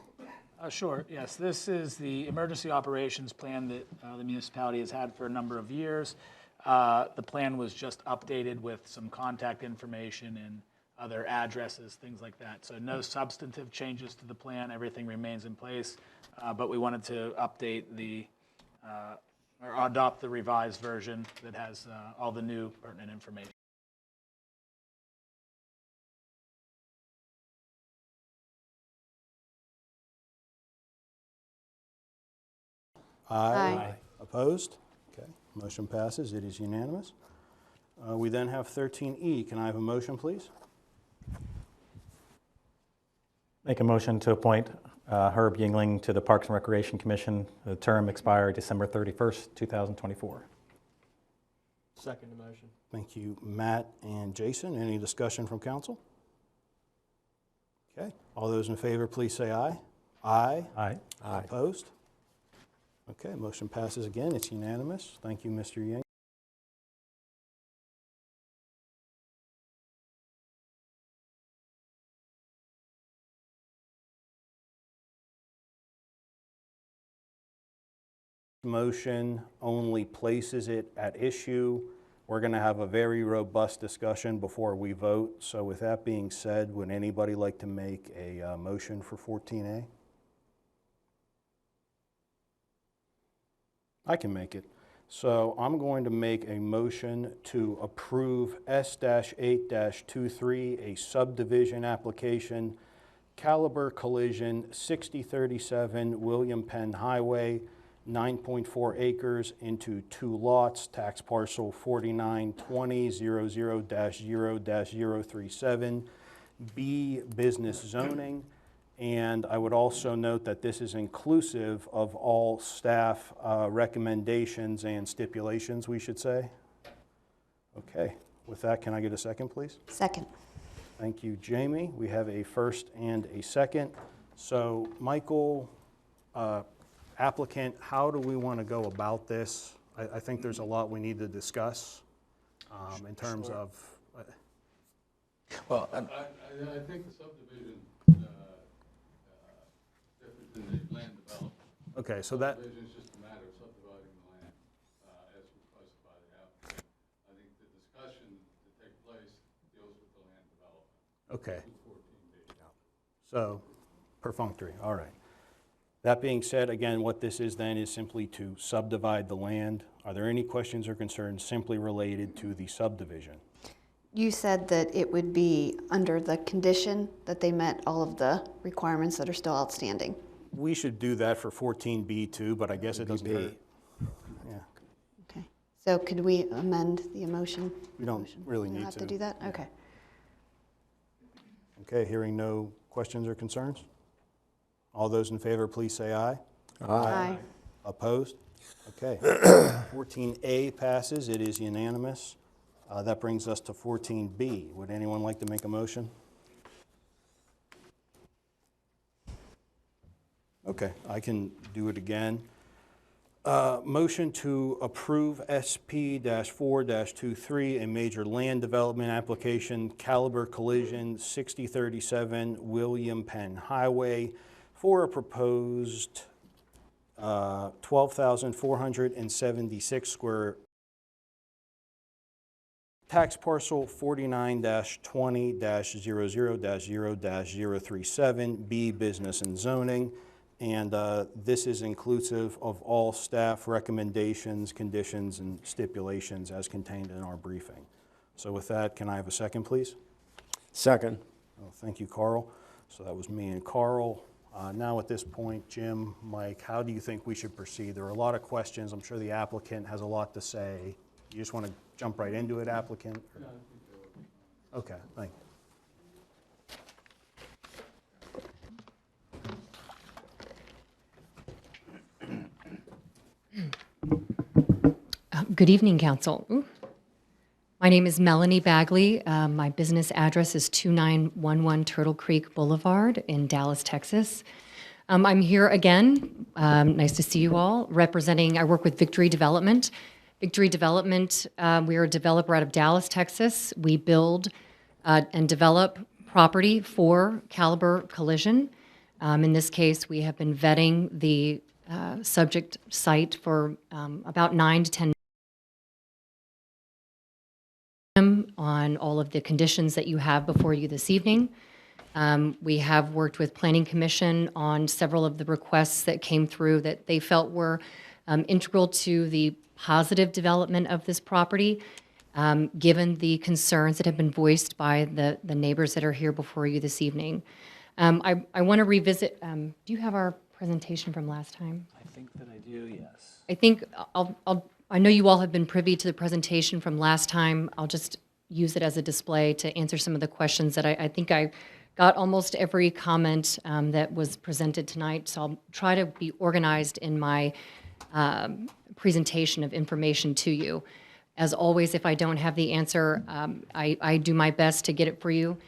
Sure, yes. This is the emergency operations plan that the municipality has had for a number of years. The plan was just updated with some contact information and other addresses, things like that. So no substantive changes to the plan. Everything remains in place. But we wanted to update the or adopt the revised version that has all the new pertinent information. Aye. Opposed? Okay, motion passes. It is unanimous. We then have 13E. Can I have a motion, please? Make a motion to appoint Herb Yingling to the Parks and Recreation Commission. The term expire December 31st, 2024. Second motion. Thank you, Matt and Jason. Any discussion from council? Okay, all those in favor, please say aye. Aye. Aye. Aye. Opposed? Okay, motion passes again. It's unanimous. Thank you, Mr. Ying. Motion only places it at issue. We're going to have a very robust discussion before we vote. So with that being said, would anybody like to make a motion for 14A? I can make it. So I'm going to make a motion to approve S-8-23, a subdivision application, Caliber Collision, 6037 William Penn Highway, 9.4 acres into 2 lots, tax parcel 492000-0-037, B business zoning. And I would also note that this is inclusive of all staff recommendations and stipulations, we should say. Okay, with that, can I get a second, please? Second. Thank you, Jamie. We have a first and a second. So, Michael, applicant, how do we want to go about this? I think there's a lot we need to discuss in terms of... Well, I think the subdivision difference in the land development. Okay, so that... Subdivision is just a matter of subdividing the land as requested by the applicant. I think the discussion to take place deals with the land development. Okay. 214B. So, perfunctory, all right. That being said, again, what this is then is simply to subdivide the land. Are there any questions or concerns simply related to the subdivision? You said that it would be under the condition that they met all of the requirements that are still outstanding. We should do that for 14B too, but I guess it doesn't hurt. Yeah, Okay. So could we amend the motion? we don't really We don't need have to. to do that? Okay. Okay, hearing no questions or concerns? All those in favor, please say aye. Aye. Opposed? Okay. 14A passes. It is unanimous. That brings us to 14B. Would anyone like to make a motion? Okay, I can do it again. Motion to approve SP-4-23, a major land development application, Caliber Collision, 6037 William Penn Highway, for a proposed 12,476 square tax parcel 49-20-00-0-037, B business and zoning. And this is inclusive of all staff recommendations, conditions, and stipulations as contained in our briefing. So with that, can I have a second, please? Second. Oh, thank you, Carl. So that was me and Carl. Now at this point, Jim, Mike, how do you think we should proceed? There are a lot of questions. I'm sure the applicant has a lot to say. You just want to jump right into it, applicant? Okay, thank you. Good evening, Council. Ooh. My name is Melanie Bagley. My business address is 2911 Turtle Creek Boulevard in Dallas, Texas. I'm here again, nice to see you all, I work with Victory Development. Victory Development, we are a developer out of Dallas, Texas. We build and develop property for Caliber Collision. In this case, we have been vetting the subject site for about 9 to 10 on all of the conditions that you have before you this evening. We have worked with Planning Commission on several of the requests that came through that they felt were integral to the positive development of this property, given the concerns that have been voiced by the neighbors that are here before you this evening. I want to revisit, do you have our presentation from last time? I think that I do, yes. I think I know you all have been privy to the presentation from last time. I'll just use it as a display to answer some of the questions that I think I got almost every comment that was presented tonight. So I'll try to be organized in my presentation of information to you. As always, if I don't have the answer, I do my best to get it for you.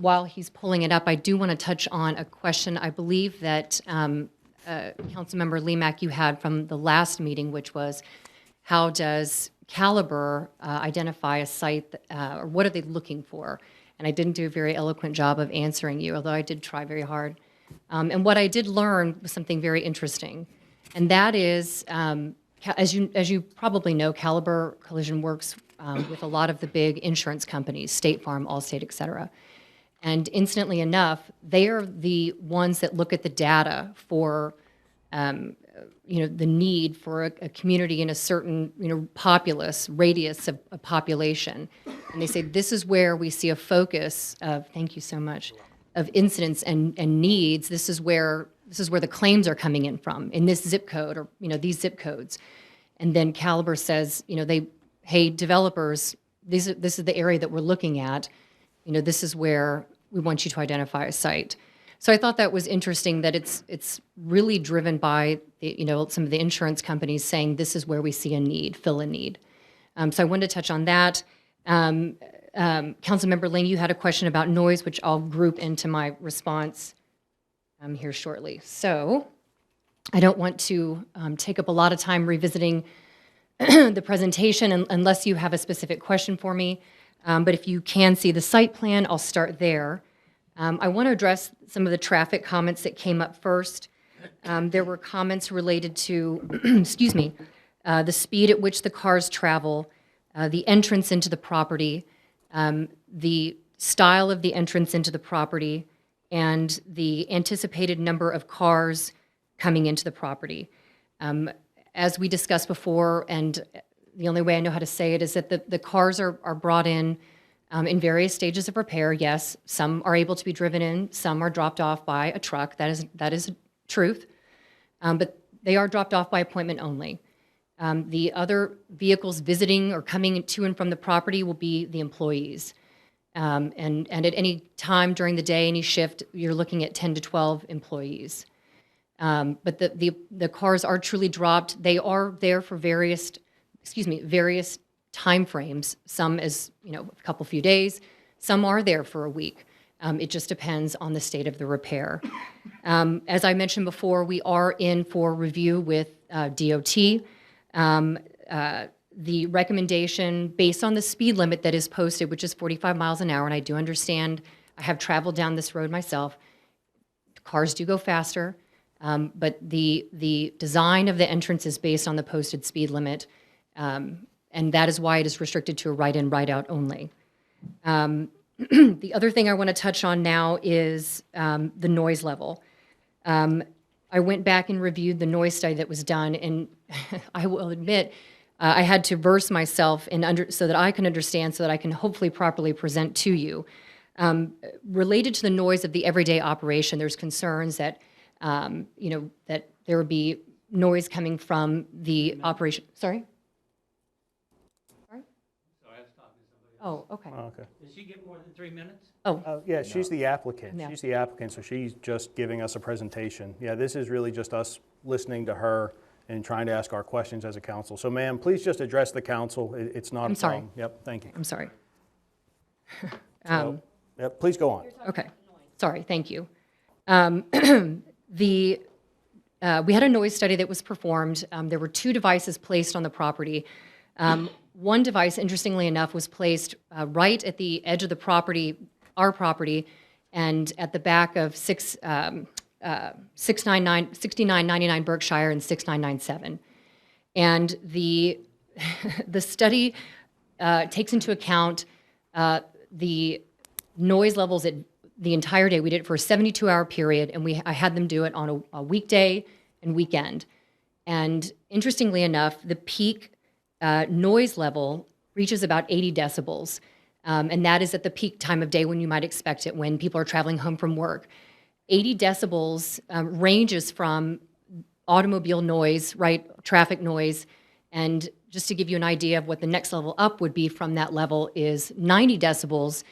While he's pulling it up, I do want to touch on a question I believe that Councilmember Lemak, you had from the last meeting, which was how does Caliber identify a site, or what are they looking for? And I didn't do a very eloquent job of answering you, although I did try very hard. And what I did learn was something very interesting, and that is, as you probably know, Caliber Collision works with a lot of the big insurance companies, State Farm, Allstate, et cetera. And incidentally enough, they are the ones that look at the data for, the need for a community in a certain, populace, radius of a population. And they say, this is where we see a focus of, thank you so much, of incidents and needs. This is where the claims are coming in from, in this zip code or, these zip codes. And then Caliber says, hey, developers, this is the area that we're looking at. This is where we want you to identify a site. So I thought that was interesting that it's really driven by some of the insurance companies saying this is where we see a need, fill a need. So I wanted to touch on that. Councilmember Ling, you had a question about noise, which I'll group into my response here shortly. So I don't want to take up a lot of time revisiting the presentation unless you have a specific question for me. But if you can see the site plan, I'll start there. I want to address some of the traffic comments that came up first. There were comments related to, excuse me, the speed at which the cars travel, the entrance into the property, the style of the entrance into the property, and the anticipated number of cars coming into the property. As we discussed before, and the only way I know how to say it is that the cars are brought in various stages of repair. Yes, some are able to be driven in, some are dropped off by a truck. That is truth. But they are dropped off by appointment only. The other vehicles visiting or coming to and from the property will be the employees. And at any time during the day, any shift, you're looking at 10 to 12 employees. But the cars are truly dropped. They are there for various time frames, some as a few days, some are there for a week. It just depends on the state of the repair. As I mentioned before, we are in for review with DOT. The recommendation based on the speed limit that is posted, which is 45 miles an hour, and I do understand, I have traveled down this road myself, cars do go faster, but the design of the entrance is based on the posted speed limit. And that is why it is restricted to a right-in, right-out only. The other thing I want to touch on now is the noise level. I went back and reviewed the noise study that was done, and I will admit I had to verse myself so that I can understand, so that I can hopefully properly present to you. Related to the noise of the everyday operation, there's concerns that that there would be noise coming from the operation. Sorry? Oh, okay. Oh, okay. Does she get more than 3 minutes? Oh. Yeah, she's the applicant. Yeah. She's the applicant, so she's just giving us a presentation. Yeah, this is really just us listening to her and trying to ask our questions as a council. So ma'am, please just address the council. It's not I'm a sorry. problem. Yep, thank you. I'm sorry. Yep, please go on. Okay. Sorry, thank you. We had a noise study that was performed. There were 2 devices placed on the property. One device, interestingly enough, was placed right at the edge of the property, our property, and at the back of 6999 Berkshire and 6997. And the study takes into account the noise levels at the entire day. We did it for a 72-hour period, and I had them do it on a weekday and weekend. And interestingly enough, the peak noise level reaches about 80 decibels. And that is at the peak time of day when you might expect it, when people are traveling home from work. 80 decibels ranges from automobile noise, right, traffic noise, and just to give you an idea of what the next level up would be from that level is 90 decibels,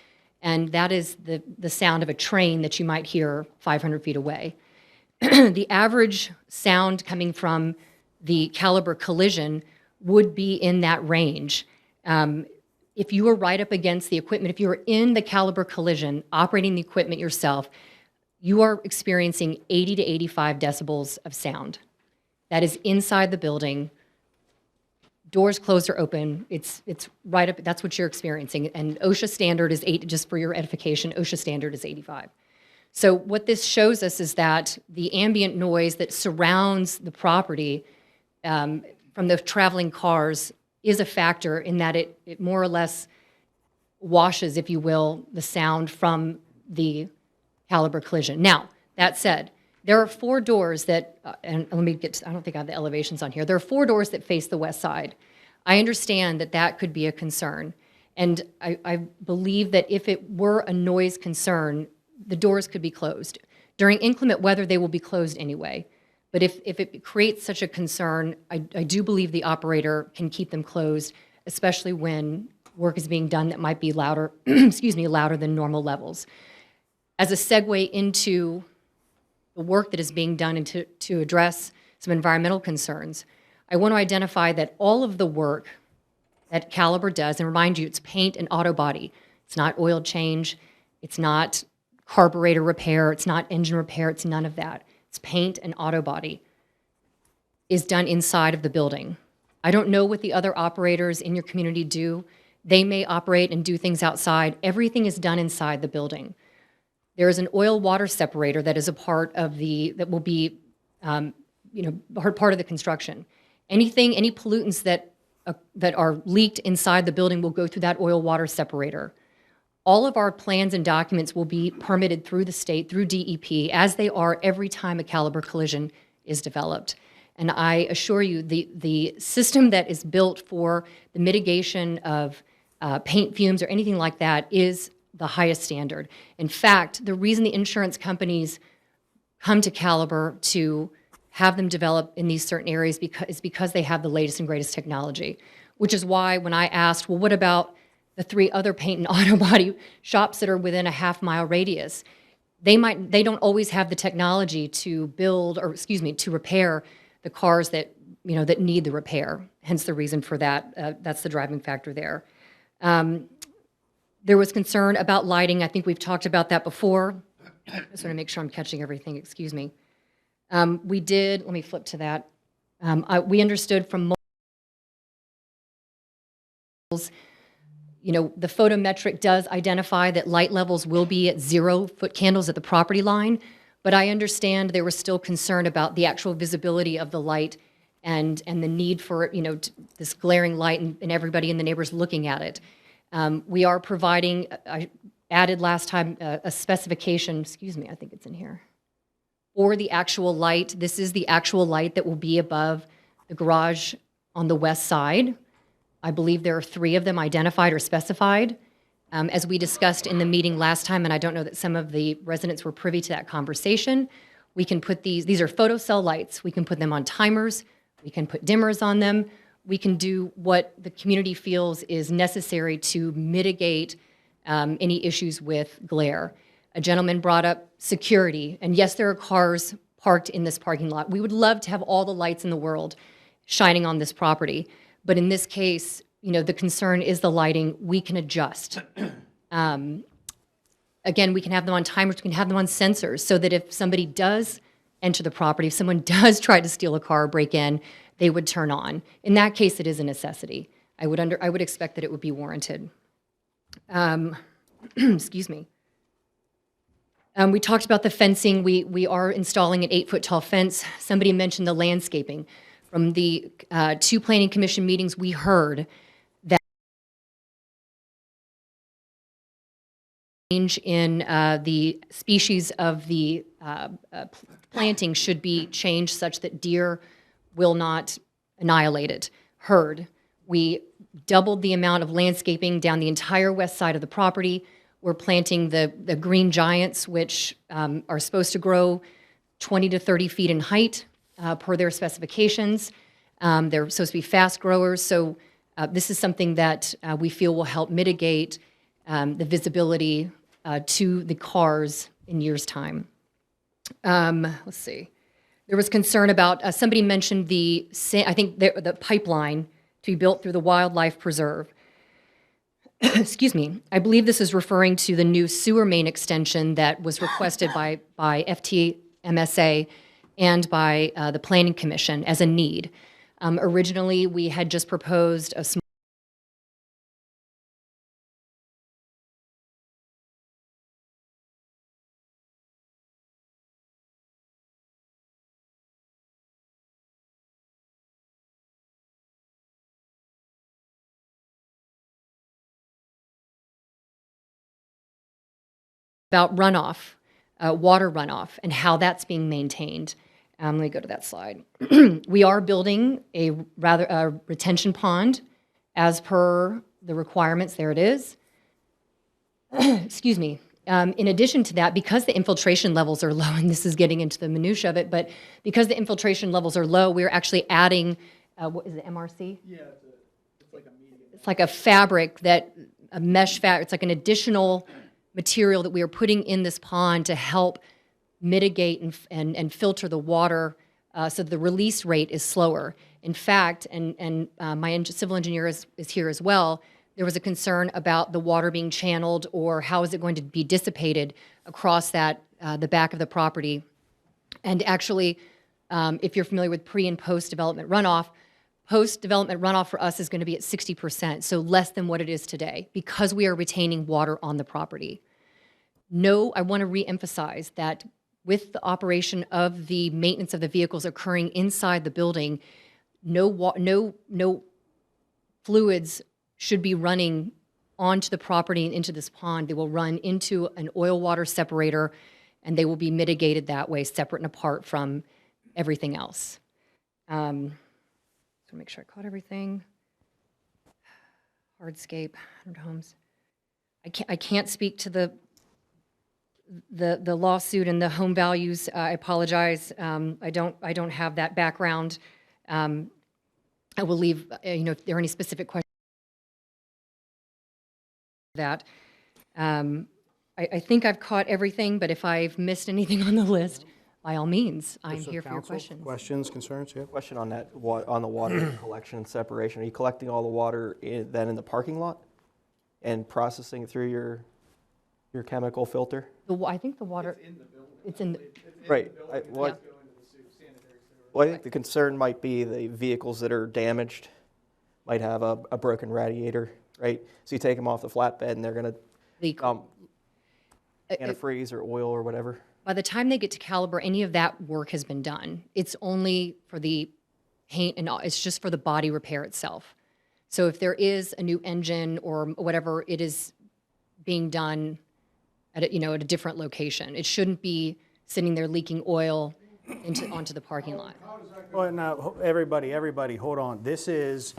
and that is the sound of a train that you might hear 500 feet away. The average sound coming from the Caliber collision would be in that range. If you were right up against the equipment, if you were in the Caliber collision, operating the equipment yourself, you are experiencing 80 to 85 decibels of sound. That is inside the building. Doors closed or open. It's right up, that's what you're experiencing. And OSHA standard is 8, just for your edification, OSHA standard is 85. So what this shows us is that the ambient noise that surrounds the property from the traveling cars is a factor in that it more or less washes, if you will, the sound from the Caliber collision. Now, that said, there are 4 doors that, and let me get to, I don't think I have the elevations on here. There are 4 doors that face the west side. I understand that that could be a concern. And I believe that if it were a noise concern, the doors could be closed. During inclement weather, they will be closed anyway. But if it creates such a concern, I do believe the operator can keep them closed, especially when work is being done that might be louder, louder than normal levels. As a segue into the work that is being done and to address some environmental concerns, I want to identify that all of the work that Caliber does, and remind you, it's paint and auto body. It's not oil change. It's not carburetor repair. It's not engine repair. It's none of that. It's paint and auto body, is done inside of the building. I don't know what the other operators in your community do. They may operate and do things outside. Everything is done inside the building. There is an oil water separator that is a part of that will be, part of the construction. Any pollutants that are leaked inside the building will go through that oil water separator. All of our plans and documents will be permitted through the state, through DEP, as they are every time a Caliber collision is developed. And I assure you, the system that is built for the mitigation of paint fumes or anything like that is the highest standard. In fact, the reason the insurance companies come to Caliber to have them develop in these certain areas is because they have the latest and greatest technology, which is why when I asked, well, what about the 3 other paint and auto body shops that are within a half-mile radius? They don't always have the technology to to repair the cars that need the repair. Hence the reason for that. That's the driving factor there. There was concern about lighting. I think we've talked about that before. I just want to make sure I'm catching everything. Excuse me. Let me flip to that. We understood from the photometric does identify that light levels will be at 0-foot candles at the property line, but I understand there was still concern about the actual visibility of the light and the need for this glaring light and everybody in the neighbors looking at it. We are providing, I added last time a specification, I think it's in here, for the actual light. This is the actual light that will be above the garage on the west side. I believe there are 3 of them identified or specified. As we discussed in the meeting last time, and I don't know that some of the residents were privy to that conversation, we can put these are photocell lights. We can put them on timers. We can put dimmers on them. We can do what the community feels is necessary to mitigate any issues with glare. A gentleman brought up security, and yes, there are cars parked in this parking lot. We would love to have all the lights in the world shining on this property, but in this case, the concern is the lighting. We can adjust. Again, we can have them on timers, we can have them on sensors, so that if somebody does enter the property, if someone does try to steal a car or break in, they would turn on. In that case, it is a necessity. I would expect that it would be warranted. Excuse me. We talked about the fencing. We are installing an 8-foot tall fence. Somebody mentioned the landscaping. From the 2 planning commission meetings, we heard that change in the species of the planting should be changed such that deer will not annihilate it. Herd, we doubled the amount of landscaping down the entire west side of the property. We're planting the green giants, which are supposed to grow 20 to 30 feet in height per their specifications. They're supposed to be fast growers, so this is something that we feel will help mitigate the visibility to the cars in years' time. Let's see. There was concern about, somebody mentioned I think the pipeline to be built through the wildlife preserve. Excuse me. I believe this is referring to the new sewer main extension that was requested by FTMSA and by the Planning Commission as a need. Originally, we had just proposed a small about runoff, water runoff, and how that's being maintained. Let me go to that slide. We are building a retention pond as per the requirements. There it is. Excuse me. In addition to that, because the infiltration levels are low, and this is getting into the minutia of it, but because the infiltration levels are low, we're actually adding, what is it, MRC? Yeah, it's like a medium. It's like a fabric a mesh fabric. It's like an additional material that we are putting in this pond to help mitigate and filter the water so the release rate is slower. In fact, and my civil engineer is here as well, there was a concern about the water being channeled or how is it going to be dissipated across the back of the property. And actually, if you're familiar with pre- and post-development runoff, post-development runoff for us is going to be at 60%, so less than what it is today, because we are retaining water on the property. No, I want to re-emphasize that with the operation of the maintenance of the vehicles occurring inside the building, no fluids should be running onto the property and into this pond. They will run into an oil water separator, and they will be mitigated that way, separate and apart from everything else. So make sure I caught everything. Hardscape, 100 homes. I can't speak to the lawsuit and the home values. I apologize. I don't have that background. I will leave, if there are any specific questions that. I think I've caught everything, but if I've missed anything on the list, by all means, I'm here for your questions. Questions, concerns? Yeah. Question on that, on the water collection and separation. Are you collecting all the water then in the parking lot and processing it through your chemical filter? I think the water, it's in the Right. Well, I think the concern might be the vehicles that are damaged might have a broken radiator, right? So you take them off the flatbed and they're going to leak antifreeze or oil or whatever. By the time they get to Caliber, any of that work has been done. It's only for the paint and all, it's just for the body repair itself. So if there is a new engine or whatever, it is being done at a different location. It shouldn't be sitting there leaking oil onto the parking lot. Well, now, everybody, hold on. This is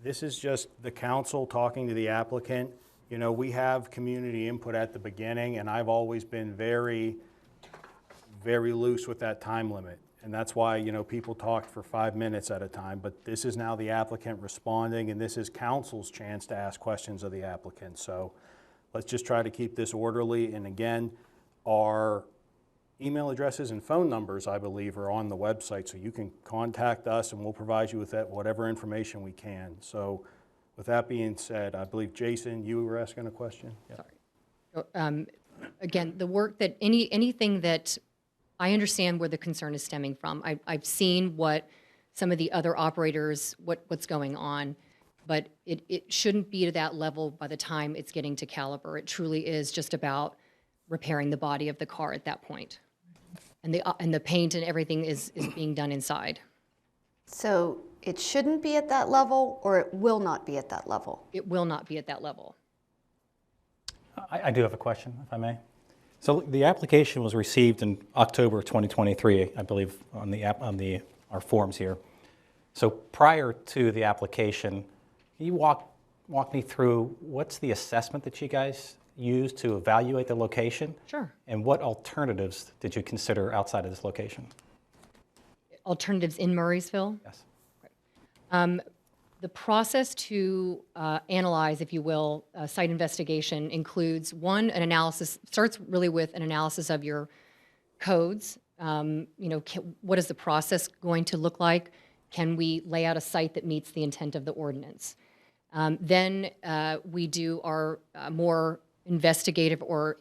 just the council talking to the applicant. We have community input at the beginning, and I've always been very, very loose with that time limit. And that's why, people talk for 5 minutes at a time. But this is now the applicant responding, and this is council's chance to ask questions of the applicant. So let's just try to keep this orderly. And again, our email addresses and phone numbers, I believe, are on the website. So you can contact us, and we'll provide you with whatever information we can. So with that being said, I believe, Jason, you were asking a question? Yeah. Sorry. Again, the work that anything that I understand where the concern is stemming from. I've seen what some of the other operators, what's going on, but it shouldn't be to that level by the time it's getting to Caliber. It truly is just about repairing the body of the car at that point. And the paint and everything is being done inside. So it shouldn't be at that level, or it will not be at that level? It will not be at that level. I do have a question, if I may. So the application was received in October 2023, I believe, on our forms here. So prior to the application, can you walk me through what's the assessment that you guys used to evaluate the location? Sure. And what alternatives did you consider outside of this location? Alternatives in Murraysville? Yes. The process to analyze, if you will, a site investigation includes, one, an analysis, starts really with an analysis of your codes. What is the process going to look like? Can we lay out a site that meets the intent of the ordinance? Then we do our more investigative or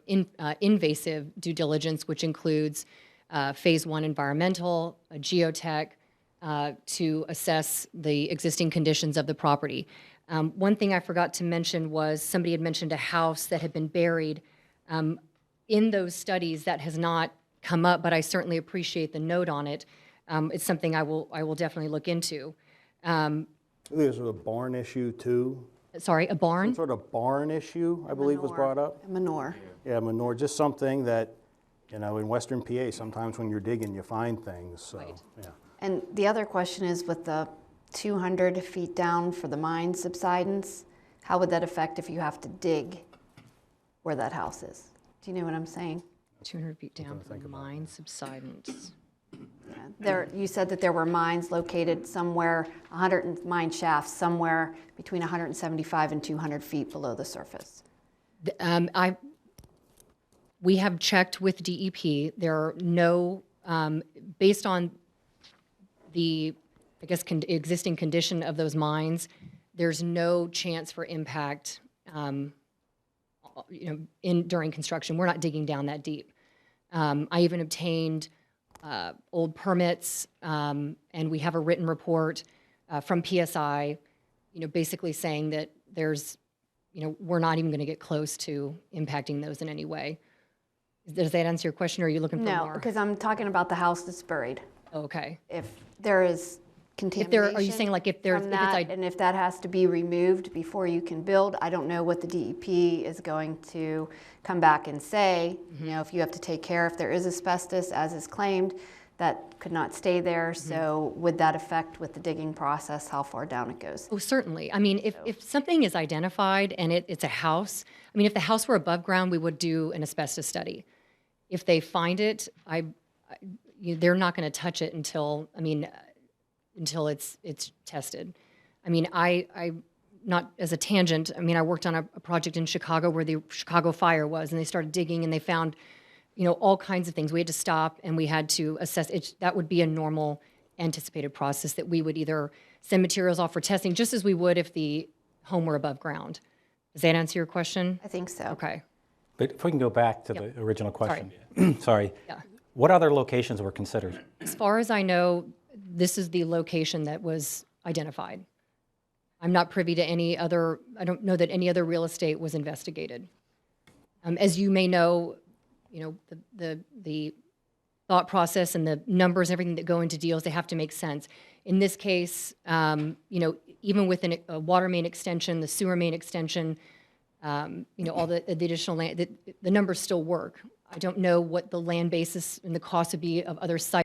invasive due diligence, which includes phase 1 environmental, a geotech, to assess the existing conditions of the property. One thing I forgot to mention was somebody had mentioned a house that had been buried. In those studies, that has not come up, but I certainly appreciate the note on it. It's something I will definitely look into. There's a barn issue too. Sorry, a barn? Some sort of barn issue, I believe, was brought up. Manure. Yeah, manure, just something that, in Western PA, sometimes when you're digging, you find things, so, yeah. And the other question is with the 200 feet down for the mine subsidence, how would that affect if you have to dig where that house is? Do you know what I'm saying? 200 feet down from mine subsidence. You said that there were mines located somewhere, mine shafts somewhere between 175 and 200 feet below the surface. We have checked with DEP. There are no, based on the, existing condition of those mines, there's no chance for impact, during construction. We're not digging down that deep. I even obtained old permits, and we have a written report from PSI, basically saying that there's, we're not even going to get close to impacting those in any way. Does that answer your question, or are you looking for more? No, because I'm talking about the house that's buried. Okay. If there is contamination. Are you saying like if there's, from that, and if that has to be removed before you can build, I don't know what the DEP is going to come back and say. If you have to take care, if there is asbestos, as is claimed, that could not stay there. So would that affect with the digging process how far down it goes? Oh, certainly. I mean, if something is identified and it's a house, I mean, if the house were above ground, we would do an asbestos study. If they find it, they're not going to touch it until it's tested. I mean, I not as a tangent, I mean, I worked on a project in Chicago where the Chicago fire was, and they started digging and they found, all kinds of things. We had to stop and we had to assess it. That would be a normal anticipated process that we would either send materials off for testing, just as we would if the home were above ground. Does that answer your question? I think so. Okay. But if we can go back to the original question. Sorry. Sorry. Yeah. What other locations were considered? As far as I know, this is the location that was identified. I'm not privy to any other, I don't know that any other real estate was investigated. As you may know, the thought process and the numbers, everything that go into deals, they have to make sense. In this case, even with a water main extension, the sewer main extension, all the additional land, the numbers still work. I don't know what the land basis and the cost would be of other sites.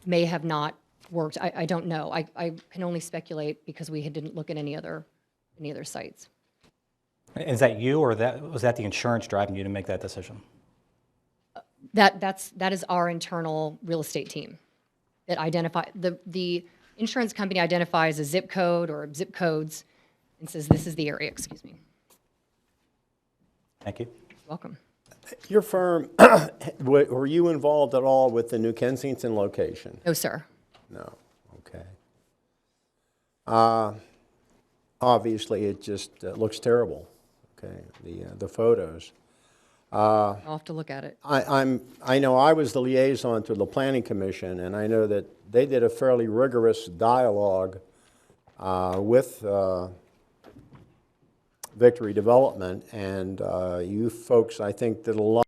May have not worked. I don't know. I can only speculate because we didn't look at any other sites. Is that you, or was that the insurance driving you to make that decision? That is our internal real estate team that identify the insurance company identifies a zip code or zip codes and says this is the area. Excuse me. Thank you. You're welcome. Your firm, were you involved at all with the New Kensington location? No, sir. No. Okay. Obviously, it just looks terrible. Okay, the photos. I'll have to look at it. I know I was the liaison to the Planning Commission, and I know that they did a fairly rigorous dialogue with Victory Development, and you folks, I think, did a lot.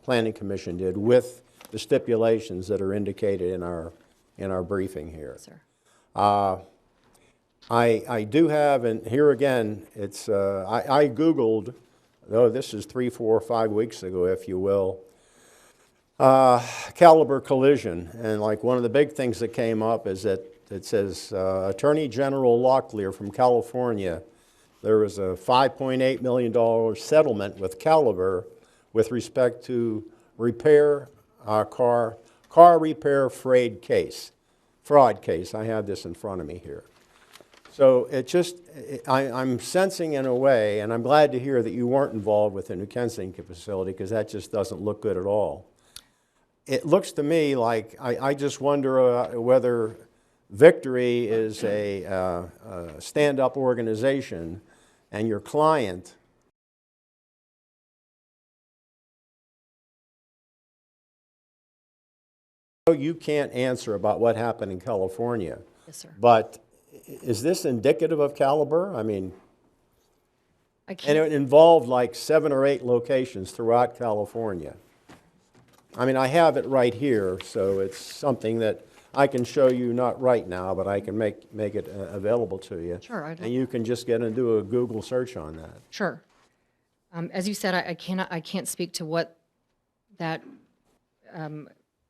Planning Commission did with the stipulations that are indicated in our in our briefing here. Sir. I do have, and here again, it's, I Googled, though this is 3, 4, 5 weeks ago, if you will, Caliber collision. And like one of the big things that came up is that it says Attorney General Locklear from California, there was a $5.8 million settlement with Caliber with respect to repair car repair fraud case. I have this in front of me here. So it just, I'm sensing in a way, and I'm glad to hear that you weren't involved with the New Kensington facility, because that just doesn't look good at all. It looks to me like, I just wonder whether Victory is a stand-up organization and your client you can't answer about what happened in California. Yes, sir. But is this indicative of Caliber? I mean, I can't. and it involved like 7 or 8 locations throughout California. I mean, I have it right here, so it's something that I can show you, not right now, but I can make it available to you. Sure. And you can just get and do a Google search on that. Sure. As you said, I can't speak to what that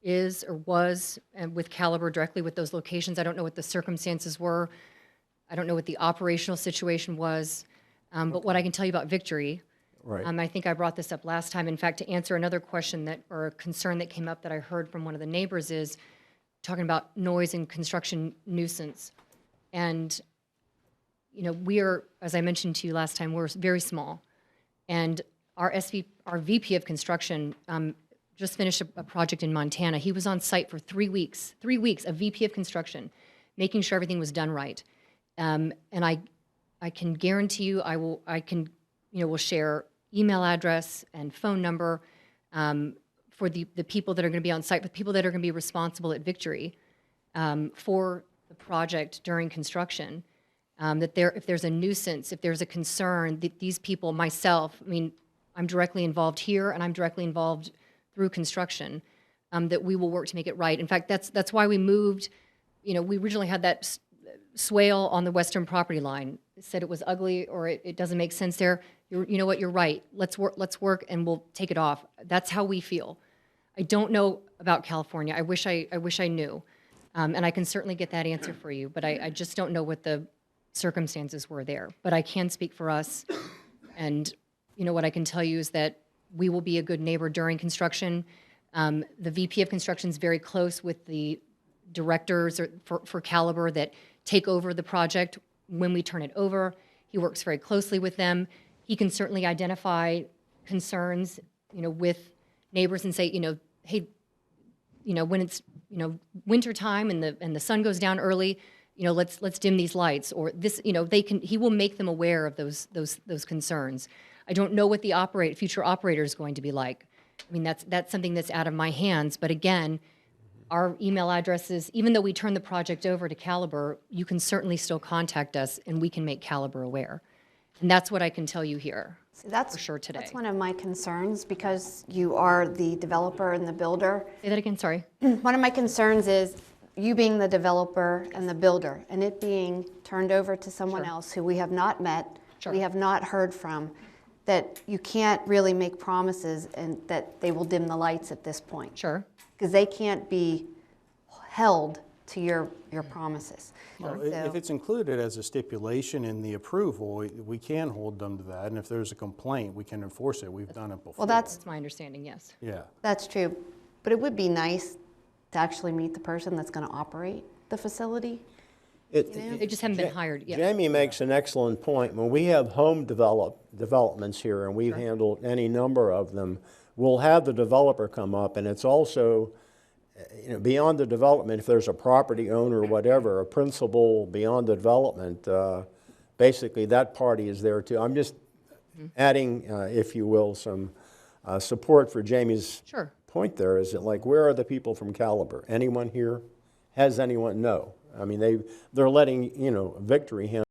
is or was with Caliber directly with those locations. I don't know what the circumstances were. I don't know what the operational situation was. But what I can tell you about Victory, right. I think I brought this up last time. In fact, to answer another question that or a concern that came up that I heard from one of the neighbors is talking about noise and construction nuisance. And, you know, we are, as I mentioned to you last time, we're very small. And our VP of construction just finished a project in Montana. He was on site for 3 weeks, a VP of construction, making sure everything was done right. And I can guarantee you, we'll share email address and phone number for the people that are going to be on site, but people that are going to be responsible at Victory for the project during construction. If there's a nuisance, if there's a concern, that these people, myself, I mean, I'm directly involved here and I'm directly involved through construction, that we will work to make it right. In fact, that's why we moved, we originally had that swale on the western property line. It said it was ugly or it doesn't make sense there. You know what, you're right. Let's work and we'll take it off. That's how we feel. I don't know about California. I wish I knew. And I can certainly get that answer for you, but I just don't know what the circumstances were there. But I can speak for us. And what I can tell you is that we will be a good neighbor during construction. The VP of construction is very close with the directors for Caliber that take over the project when we turn it over. He works very closely with them. He can certainly identify concerns, with neighbors and say, hey, when it's, winter time and the sun goes down early, let's dim these lights, or this, he will make them aware of those concerns. I don't know what the future operator is going to be like. I mean, that's something that's out of my hands. But again, our email addresses, even though we turn the project over to Caliber, you can certainly still contact us and we can make Caliber aware. And that's what I can tell you here. See, that's for sure today. That's one of my concerns because you are the developer and the builder. Say that again, sorry. One of my concerns is you being the developer and the builder and it being turned over to someone else who we have not met, we have not heard from, that you can't really make promises and that they will dim the lights at this point. Sure. Because they can't be held to your promises. Well, So- if it's included as a stipulation in the approval, we can hold them to that, and if there's a complaint, we can enforce it. We've done it before. Well, that's That's my understanding, yes. Yeah. That's true, but it would be nice to actually meet the person that's going to operate the facility. They just haven't been hired yet. Jamie makes an excellent point. When we have home developments here, and we've handled any number of them, we'll have the developer come up, and it's also, beyond the development, if there's a property owner or whatever, a principal beyond the development, basically that party is there too. I'm just adding, if you will, some support for Jamie's point there. Is it like, where are the people from Caliber? Anyone here? Has anyone? No. I mean, they're letting, Victory handle.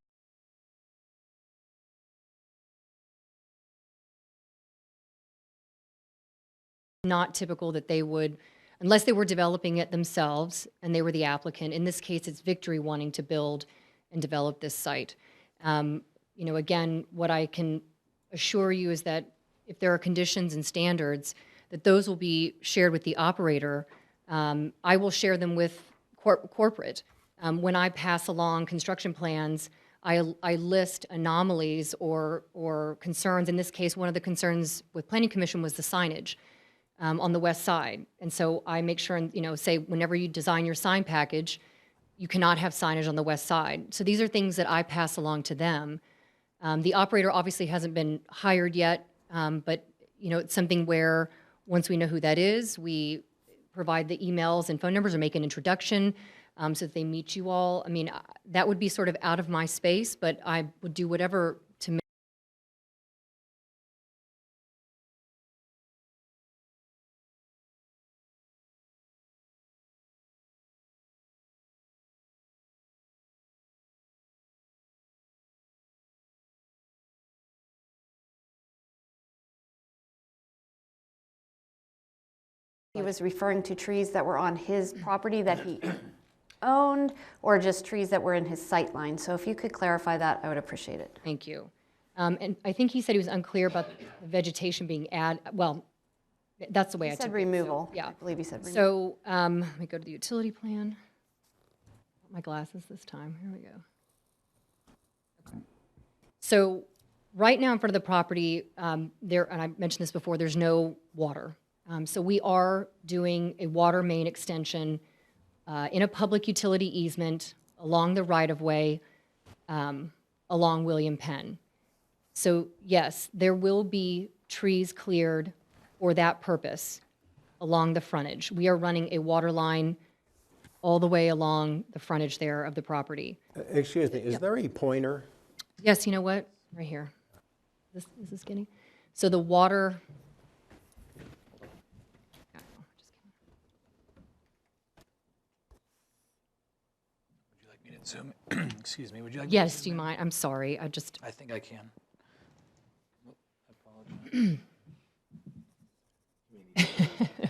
Not typical that they would unless they were developing it themselves and they were the applicant. In this case, it's Victory wanting to build and develop this site. Again, what I can assure you is that if there are conditions and standards, that those will be shared with the operator. I will share them with corporate. When I pass along construction plans, I list anomalies or concerns. In this case, one of the concerns with Planning Commission was the signage on the west side. And so I make sure, and say whenever you design your sign package, you cannot have signage on the west side. So these are things that I pass along to them. The operator obviously hasn't been hired yet, but it's something where once we know who that is, we provide the emails and phone numbers or make an introduction so that they meet you all. I mean, that would be sort of out of my space, but I would do whatever to make. He was referring to trees that were on his property that he owned, or just trees that were in his sight line. So if you could clarify that, I would appreciate it. Thank you. And I think he said he was unclear about the vegetation being well, that's the way He I took said it. removal. Yeah. I believe he said removal. So let me go to the utility plan. My glasses this time. Here we go. Okay. So right now in front of the property, and I mentioned this before, there's no water. So we are doing a water main extension in a public utility easement along the right-of-way along William Penn. So yes, there will be trees cleared for that purpose along the frontage. We are running a water line all the way along the frontage there of the property. Excuse me, is there a pointer? Yes, you know what? Right here. Is this getting? So the water. Zoom. Excuse me. Would you like? Yes, do you mind? I'm sorry. I think I can.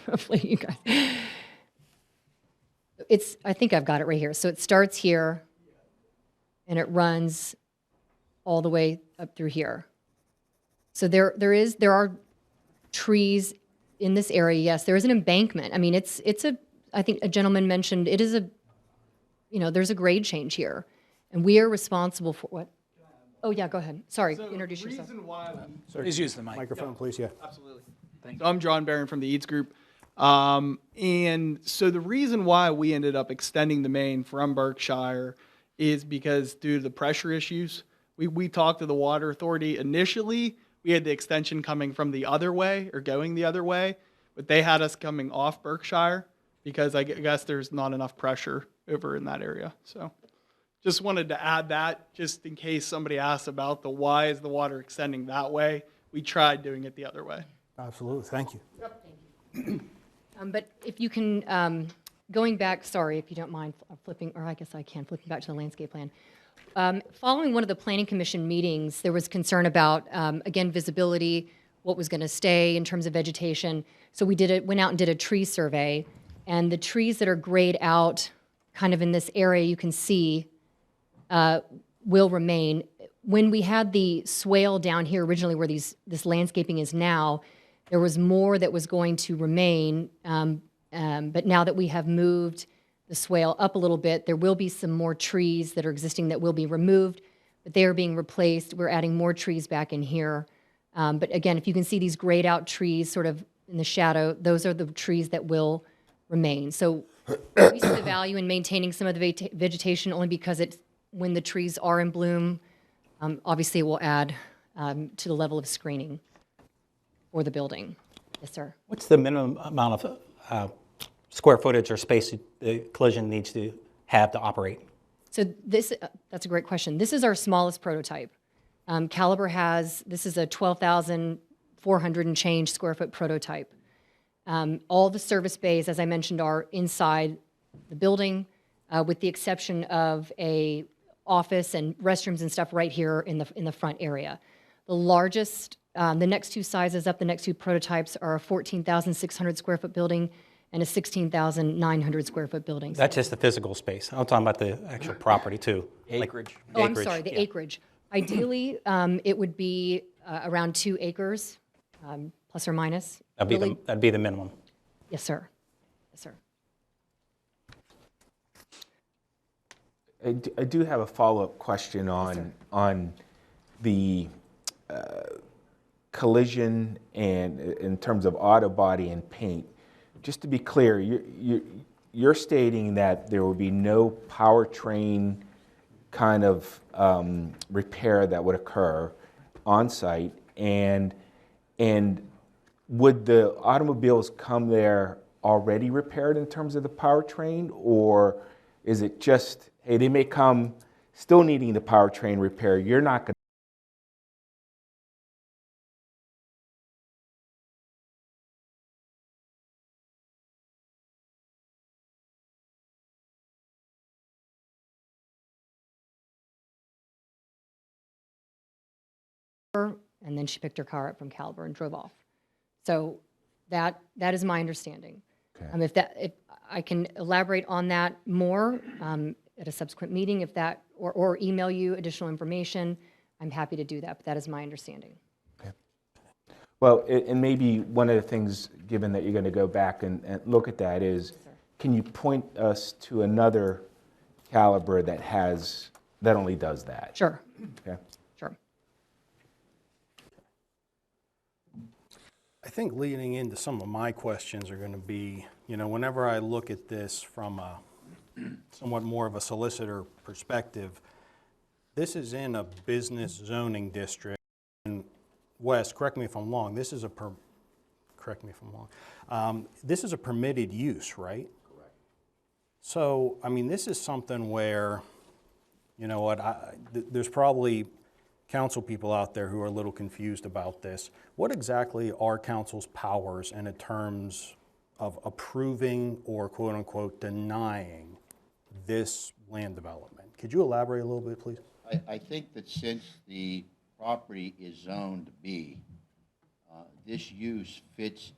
Hopefully you guys. I think I've got it right here. So it starts here and it runs all the way up through here. So there are trees in this area. Yes, there is an embankment. I mean, I think a gentleman mentioned it is there's a grade change here, and we are responsible for what? Oh yeah, go ahead. Sorry, introduce yourself. Please use the mic. Microphone, please, yeah. Absolutely. Thank So I'm John Barron from the Eads Group. And so the reason why we ended up extending the main from Berkshire is because due to the pressure issues, we talked to the water authority. Initially, we had the extension coming from the other way or going the other way, but they had us coming off Berkshire because I guess there's not enough pressure over in that area. So just wanted to add that just in case somebody asks about why is the water extending that way. We tried doing it the other way. Absolutely, thank you. But if you can, going back, sorry, if you don't mind flipping, or I guess I can, flipping back to the landscape plan. Following one of the Planning Commission meetings, there was concern about, again, visibility, what was going to stay in terms of vegetation. So we went out and did a tree survey, and the trees that are grayed out kind of in this area you can see will remain. When we had the swale down here originally where this landscaping is now, there was more that was going to remain, but now that we have moved the swale up a little bit, there will be some more trees that are existing that will be removed, but they are being replaced. We're adding more trees back in here. But again, if you can see these grayed out trees sort of in the shadow, those are the trees that will remain. So we see the value in maintaining some of the vegetation only because when the trees are in bloom, obviously it will add to the level of screening for the building. Yes, sir. What's the minimum amount of square footage or space the collision needs to have to operate? So that's a great question. This is our smallest prototype. Caliber this is a 12,400 and change square foot prototype. All the service bays, as I mentioned, are inside the building, with the exception of a office and restrooms and stuff right here in the front area. The largest, the next two sizes up, the next two prototypes are a 14,600 square foot building and a 16,900 square foot building. That's just the physical space. I'm talking about the actual property too. Acreage. Oh, I'm sorry, the acreage. Ideally, it would be around 2 acres, plus or minus. That'd be the minimum. Yes, sir. Yes, sir. I do have a follow-up question on the collision and in terms of auto body and paint. Just to be clear, you're stating that there will be no powertrain kind of repair that would occur on site, and would the automobiles come there already repaired in terms of the powertrain, or is it just, hey, they may come still needing the powertrain repair, you're not going and then she picked her car up from Caliber and drove off. So that is my understanding. Okay. If I can elaborate on that more at a subsequent meeting, if that, or email you additional information, I'm happy to do that, but that is my understanding. Well, and maybe one of the things, given that you're going to go back and look at that, is can you point us to another Caliber that only does that? Sure. Okay. Sure. I think leading into some of my questions are going to be, whenever I look at this from a somewhat more of a solicitor perspective, this is in a business zoning district. And Wes, correct me if I'm wrong, this is a this is a permitted use, right? Correct. So, this is something where, there's probably council people out there who are a little confused about this. What exactly are council's powers in terms of approving or quote unquote denying this land development? Could you elaborate a little bit, please? I think that since the property is zoned B, this use fits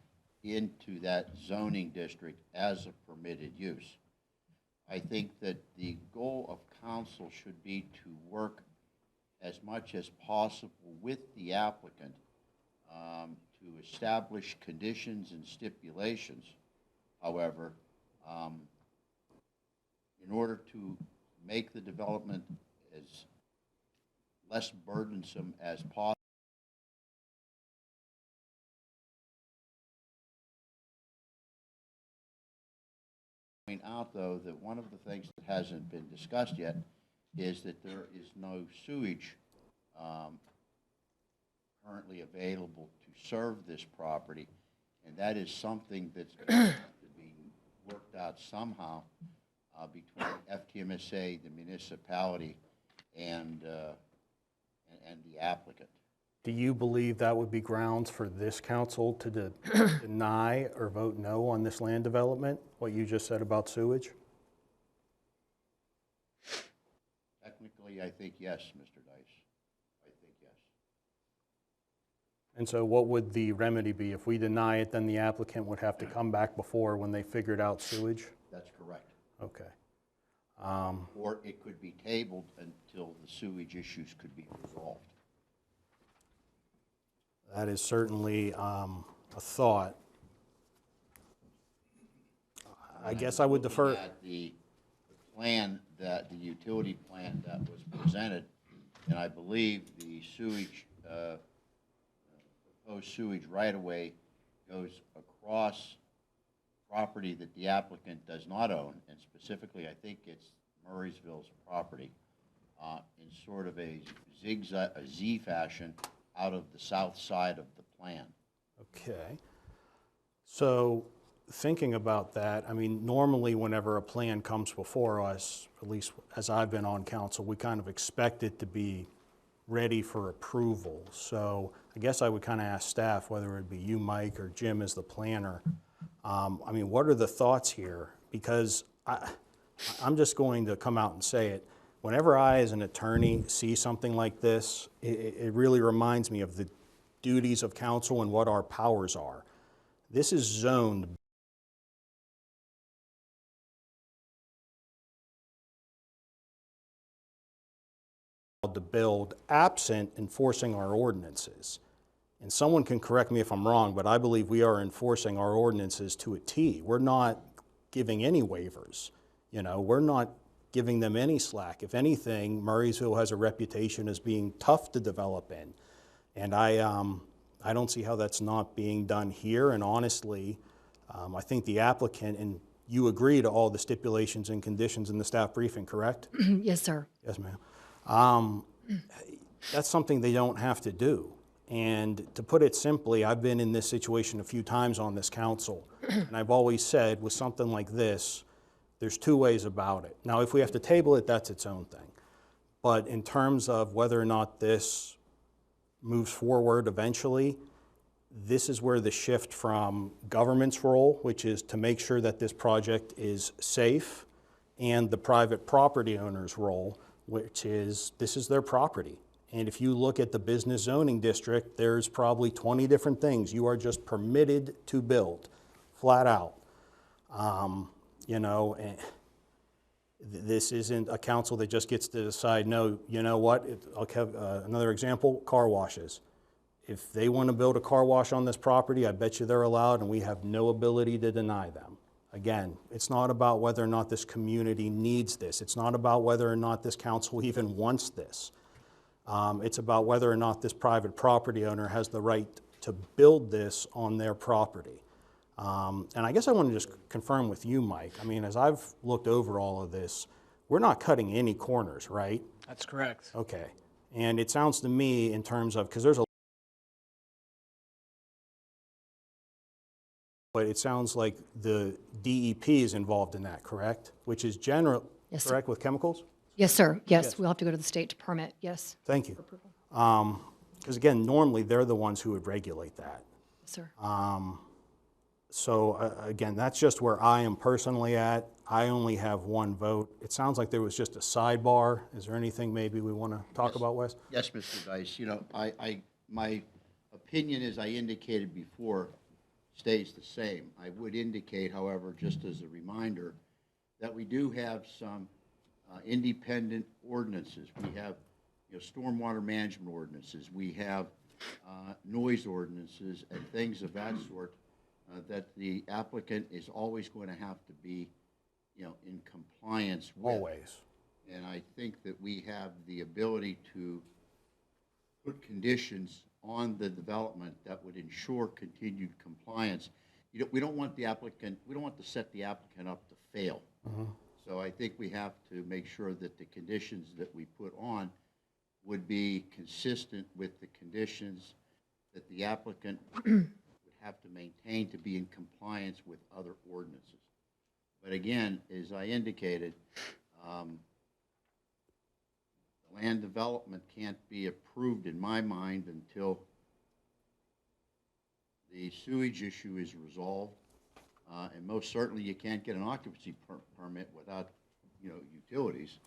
into that zoning district as a permitted use. I think that the goal of council should be to work as much as possible with the applicant to establish conditions and stipulations. However, in order to make the development as less burdensome as possible, point out though that one of the things that hasn't been discussed yet is that there is no sewage currently available to serve this property, and that is something that's going to be worked out somehow between FTMSA, the municipality, and the applicant. Do you believe that would be grounds for this council to deny or vote no on this land development, what you just said about sewage? Technically, I think yes, Mr. Dice. I think yes. And so what would the remedy be? If we deny it, then the applicant would have to come back before when they figured out sewage? That's correct. Okay. Or it could be tabled until the sewage issues could be resolved. That is certainly a thought. I guess I would defer. At the plan, that the utility plan that was presented, and I believe the sewage, proposed sewage right-of-way goes across property that the applicant does not own, and specifically, I think it's Murraysville's property, in sort of a zigzag, a Z fashion, out of the south side of the plan. Okay. So thinking about that, normally whenever a plan comes before us, at least as I've been on council, we kind of expect it to be ready for approval. So I guess I would kind of ask staff, whether it be you, Mike, or Jim as the planner, what are the thoughts here? Because I'm just going to come out and say it. Whenever I, as an attorney, see something like this, it really reminds me of the duties of council and what our powers are. This is zoned to build absent enforcing our ordinances. And someone can correct me if I'm wrong, but I believe we are enforcing our ordinances to a T. We're not giving any waivers. You know, we're not giving them any slack. If anything, Murraysville has a reputation as being tough to develop in. And I don't see how that's not being done here. And honestly, I think the applicant, and you agree to all the stipulations and conditions in the staff briefing, correct? Yes, sir. Yes, ma'am. That's something they don't have to do. And to put it simply, I've been in this situation a few times on this council, and I've always said with something like this, there's two ways about it. Now, if we have to table it, that's its own thing. But in terms of whether or not this moves forward eventually, this is where the shift from government's role, which is to make sure that this project is safe, and the private property owner's role, which is this is their property. And if you look at the business zoning district, there's probably 20 different things you are just permitted to build, flat out. You know, this isn't a council that just gets to decide, no, you know what, I'll have another example, car washes. If they want to build a car wash on this property, I bet you they're allowed, and we have no ability to deny them. Again, it's not about whether or not this community needs this. It's not about whether or not this council even wants this. It's about whether or not this private property owner has the right to build this on their property. And I guess I want to just confirm with you, Mike. I mean, as I've looked over all of this, we're not cutting any corners, right? That's correct. Okay. And it sounds to me in terms of, because there's a, but it sounds like the DEP is involved in that, correct? Which is general, Yes, sir. correct, with chemicals? Yes, sir. Yes, we'll have to go to the state to permit, yes. Thank you. Because again, normally they're the ones who would regulate that. Yes, sir. So again, that's just where I am personally at. I only have one vote. It sounds like there was just a sidebar. Is there anything maybe we want to talk about, Wes? Yes, Mr. Dice. You know, my opinion, as I indicated before, stays the same. I would indicate, however, just as a reminder, that we do have some independent ordinances. We have, you know, stormwater management ordinances. We have noise ordinances and things of that sort that the applicant is always going to have to be, you know, in compliance with. Always. And I think that we have the ability to put conditions on the development that would ensure continued compliance. You know, we don't want the applicant, we don't want to set the applicant up to fail. So I think we have to make sure that the conditions that we put on would be consistent with the conditions that the applicant would have to maintain to be in compliance with other ordinances. But again, as I indicated, land development can't be approved in my mind until the sewage issue is resolved. And most certainly you can't get an occupancy permit without, you know, utilities.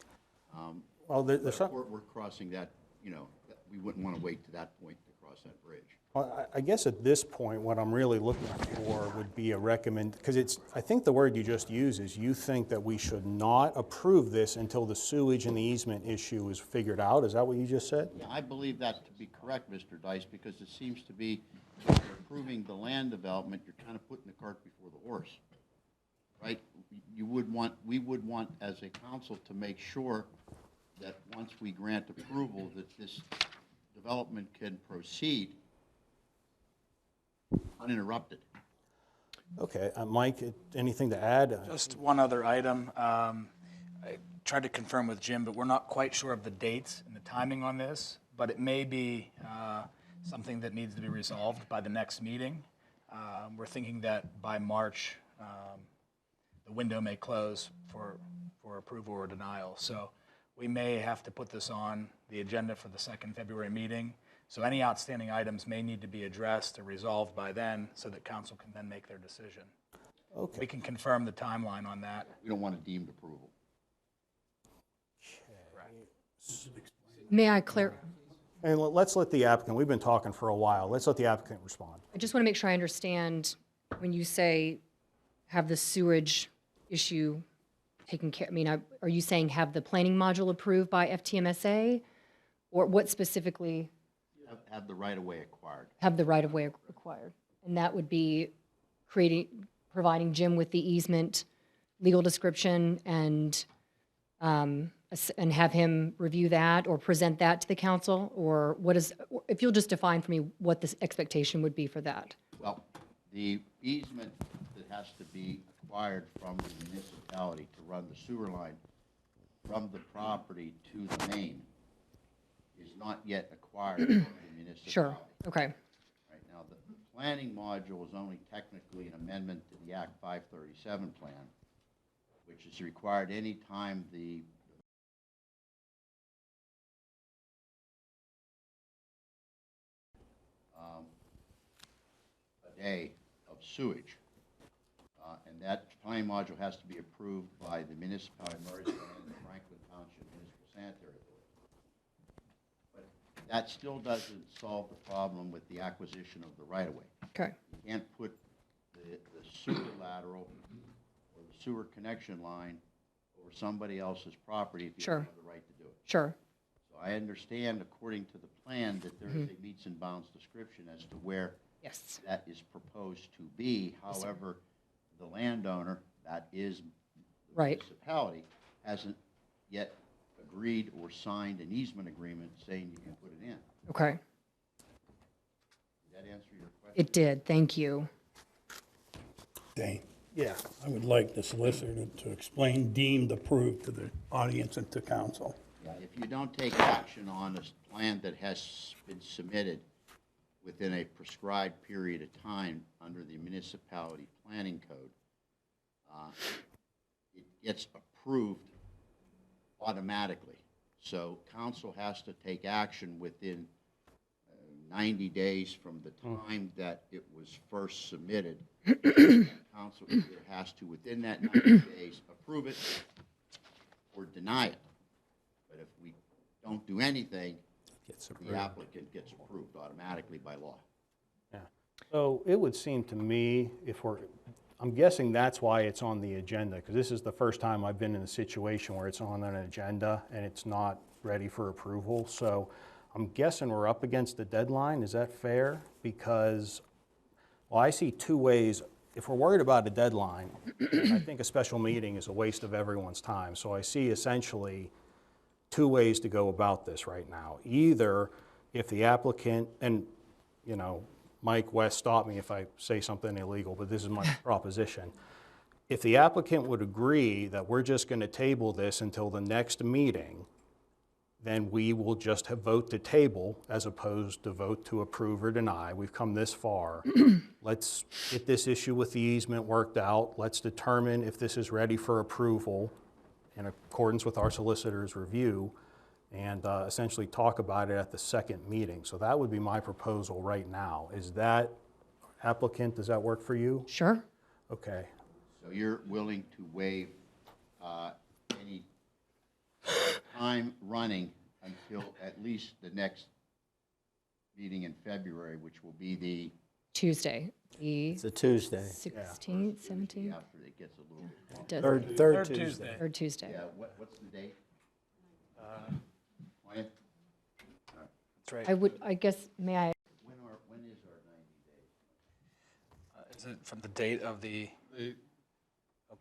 Well, there's some. We're crossing that, you know, we wouldn't want to wait to that point to cross that bridge. Well, I guess at this point, what I'm really looking for would be a because it's, I think the word you just used is you think that we should not approve this until the sewage and the easement issue is figured out. Is that what you just said? Yeah, I believe that to be correct, Mr. Dice, because it seems to be, if you're approving the land development, you're kind of putting the cart before the horse, right? We would want as a council to make sure that once we grant approval that this development can proceed uninterrupted. Okay, Mike, anything to add? Just one other item. I tried to confirm with Jim, but we're not quite sure of the dates and the timing on this, but it may be something that needs to be resolved by the next meeting. We're thinking that by March, the window may close for approval or denial. So we may have to put this on the agenda for the second February meeting. So any outstanding items may need to be addressed or resolved by then so that council can then make their decision. Okay. We can confirm the timeline on that. We don't want a deemed approval. May I clarify? And let's let the applicant, we've been talking for a while, let's let the applicant respond. I just want to make sure I understand when you say have the sewage issue taken care, I mean, are you saying have the planning module approved by FTMSA? Or what specifically Have the right-of-way acquired. have the right-of-way acquired? And that would be providing Jim with the easement, legal description, and have him review that or present that to the council? Or what is, if you'll just define for me what this expectation would be for that? Well, the easement that has to be acquired from the municipality to run the sewer line from the property to the main is not yet acquired from the municipality. Sure, okay. Right now, the planning module is only technically an amendment to the Act 537 plan, which is required any time the a day of sewage. And that planning module has to be approved by the municipality of Murrysville and the Franklin Township Municipal Sanitary Authority. But that still doesn't solve the problem with the acquisition of the right-of-way. Okay. You can't put the sewer lateral or the sewer connection line over somebody else's property if you Sure. don't have the right to do it. Sure. So I understand, according to the plan, that there is a meets and bounds description as to where Yes. that is proposed to be. Yes, sir. However, the landowner, that is the Right. municipality, hasn't yet agreed or signed an easement agreement saying you can put it in. Okay. Did that answer your question? It did, thank you. Dane? Yeah. I would like the solicitor to explain deemed approved to the audience and to council. If you don't take action on a plan that has been submitted within a prescribed period of time under the municipality planning code, it gets approved automatically. So council has to take action within 90 days from the time that it was first submitted. Council either has to, within that 90 days, approve it or deny it. But if we don't do anything, the applicant gets approved automatically by law. Yeah. So it would seem to me, I'm guessing that's why it's on the agenda, because this is the first time I've been in a situation where it's on an agenda and it's not ready for approval. So I'm guessing we're up against the deadline. Is that fair? Because, well, I see two ways. If we're worried about a deadline, I think a special meeting is a waste of everyone's time. So I see essentially two ways to go about this right now. Either if the applicant, and you know, Mike West, stop me if I say something illegal, but this is my proposition. If the applicant would agree that we're just going to table this until the next meeting, then we will just vote to table as opposed to vote to approve or deny. We've come this far. Let's get this issue with the easement worked out. Let's determine if this is ready for approval in accordance with our solicitor's review, and essentially talk about it at the second meeting. So that would be my proposal right now. Is that, applicant, does that work for you? Sure. Okay. So you're willing to waive any time running until at least the next meeting in February, which will be the Tuesday. It's a Tuesday. 16th, 17th? after it gets a little bit longer. It does. Third Tuesday. Third Tuesday. Yeah, what's the date? 20th? That's right. I guess, may I? When is our 90 days? Is it from the date of the?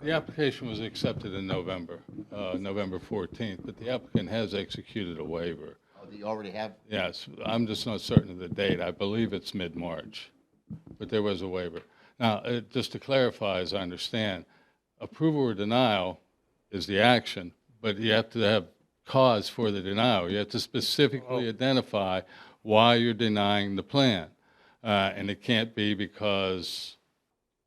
The application was accepted in November, November 14th, but the applicant has executed a waiver. Oh, you already have? Yes, I'm just not certain of the date. I believe it's mid-March, but there was a waiver. Now, just to clarify, as I understand, approval or denial is the action, but you have to have cause for the denial. You have to specifically identify why you're denying the plan. And it can't be because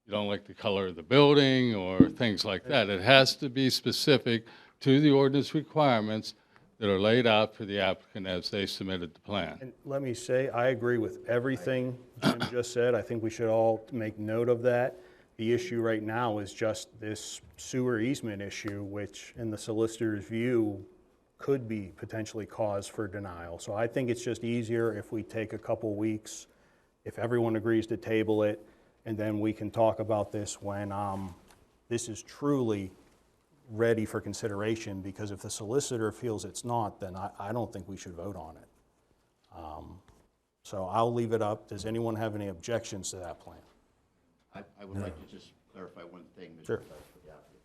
you don't like the color of the building or things like that. It has to be specific to the ordinance requirements that are laid out for the applicant as they submitted the plan. And let me say, I agree with everything Jim just said. I think we should all make note of that. The issue right now is just this sewer easement issue, which in the solicitor's view could be potentially cause for denial. So I think it's just easier if we take a couple weeks, if everyone agrees to table it, and then we can talk about this when this is truly ready for consideration, because if the solicitor feels it's not, then I don't think we should vote on it. So I'll leave it up. Does anyone have any objections to that plan? I would like to just clarify one thing, Mr. Sure. Vice for the applicant.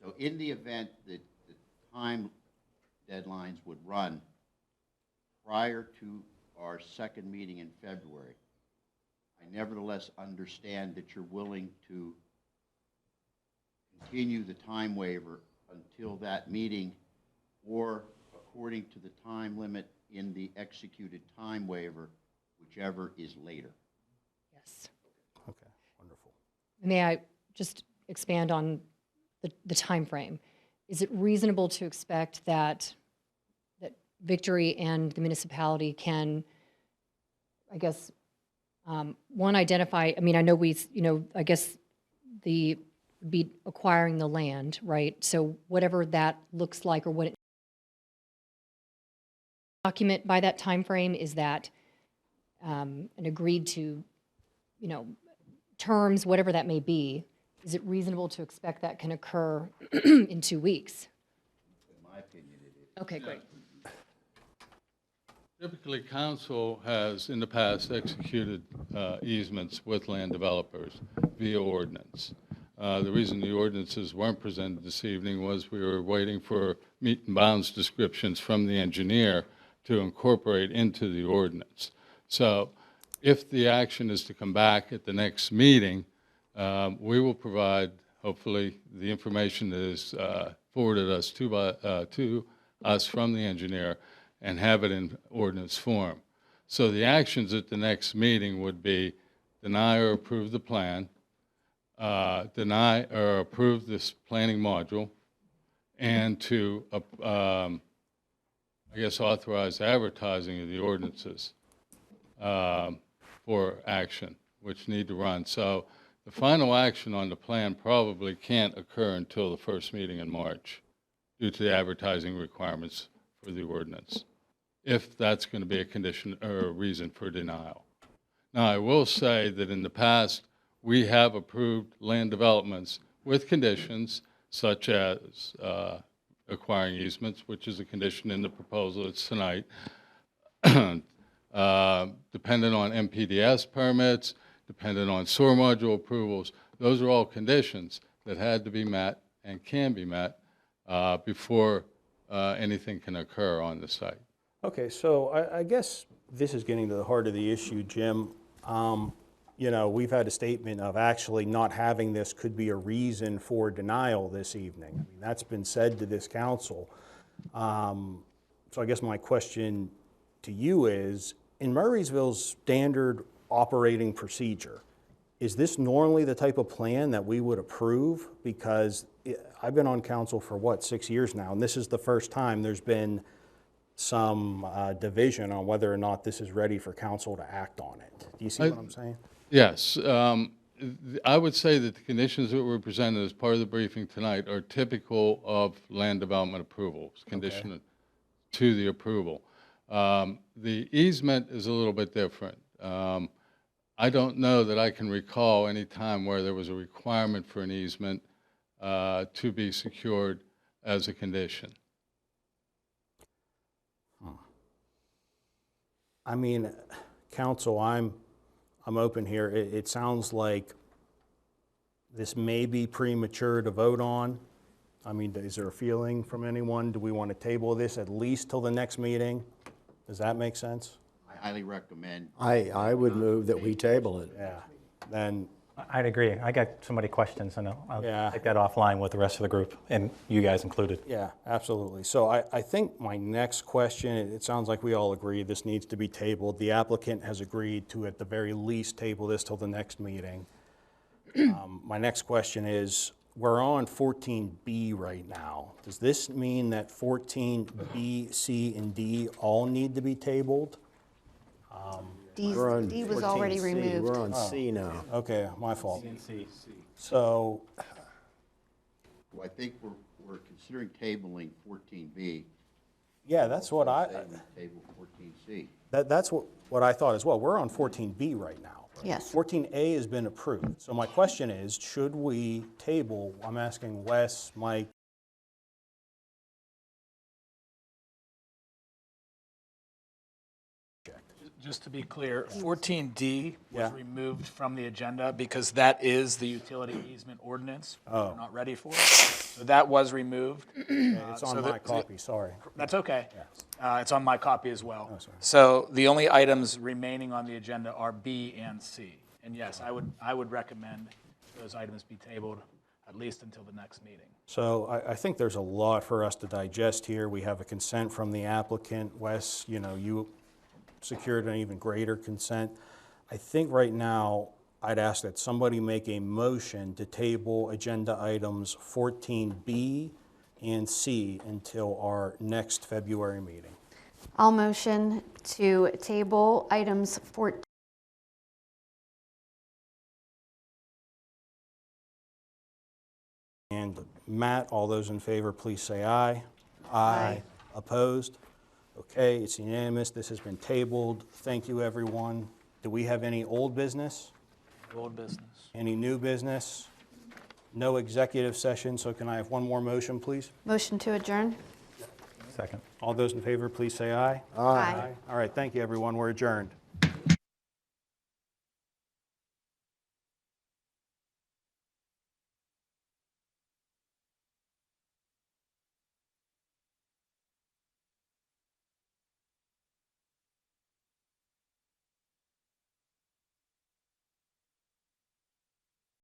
So in the event that the time deadlines would run prior to our second meeting in February, I nevertheless understand that you're willing to continue the time waiver until that meeting, or according to the time limit in the executed time waiver, whichever is later. Yes. Okay, wonderful. May I just expand on the time frame? Is it reasonable to expect that Victory and the municipality can, I guess, one, identify, I mean, I know I guess be acquiring the land, right? So whatever that looks like, or what it document by that time frame, is that an agreed to, terms, whatever that may be, is it reasonable to expect that can occur in 2 weeks? In my opinion, it is. Okay, great. Typically, council has in the past executed easements with land developers via ordinance. The reason the ordinances weren't presented this evening was we were waiting for meet and bounds descriptions from the engineer to incorporate into the ordinance. So if the action is to come back at the next meeting, we will provide, hopefully, the information that is forwarded to us from the engineer and have it in ordinance form. So the actions at the next meeting would be deny or approve the plan, deny or approve this planning module, and to, I guess, authorize advertising of the ordinances for action, which need to run. So the final action on the plan probably can't occur until the first meeting in March due to the advertising requirements for the ordinance, if that's going to be a condition or a reason for denial. Now, I will say that in the past, we have approved land developments with conditions such as acquiring easements, which is a condition in the proposal that's tonight, dependent on MPDS permits, dependent on sewer module approvals. Those are all conditions that had to be met and can be met before anything can occur on the site. Okay, so I guess this is getting to the heart of the issue, Jim. We've had a statement of actually not having this could be a reason for denial this evening. I mean, that's been said to this council. So I guess my question to you is, in Murraysville's standard operating procedure, is this normally the type of plan that we would approve? Because I've been on council for, 6 years now, and this is the first time there's been some division on whether or not this is ready for council to act on it. Do you see what I'm saying? Yes. I would say that the conditions that were presented as part of the briefing tonight are typical of land development approvals, conditioned to the approval. The easement is a little bit different. I don't know that I can recall any time where there was a requirement for an easement to be secured as a condition. I mean, council, I'm open here. It sounds like this may be premature to vote on. I mean, is there a feeling from anyone? Do we want to table this at least till the next meeting? Does that make sense? I highly recommend. I would move that we table it. Yeah. Then I'd agree. I got so many questions, and I'll take that offline with the rest of the group, and you guys included. yeah, absolutely. So I think my next question, it sounds like we all agree this needs to be tabled. The applicant has agreed to, at the very least, table this till the next meeting. My next question is, we're on 14B right now. Does this mean that 14B, C, and D all need to be tabled? D was already 14C. removed. We're on C now. Okay, my fault. So, Well, I think we're considering tabling 14B. yeah, that's what Table 14C. that's what I thought as well. We're on 14B right now. Yes. 14A has been approved. So my question is, should we table, I'm asking Wes, Mike, Just to be clear, 14D was Yeah. removed from the agenda because that is the utility easement ordinance. Oh. We're not ready for it. So that was removed. It's on so my the- copy, sorry. That's okay. It's on my copy as well. Oh, sorry. So the only items remaining on the agenda are B and C. And yes, I would recommend those items be tabled at least until the next meeting. So I think there's a lot for us to digest here. We have a consent from the applicant. Wes, you secured an even greater consent. I think right now, I'd ask that somebody make a motion to table agenda items 14B and C until our next February meeting. I'll motion to table items 14. And Matt, all those in favor, please say aye. Aye. Opposed? Okay, it's unanimous. This has been tabled. Thank you, everyone. Do we have any old business? Old business. Any new business? No executive session, so can I have one more motion, please? Motion to adjourn? Second. All those in favor, please say aye. Aye. All right, thank you, everyone. We're adjourned.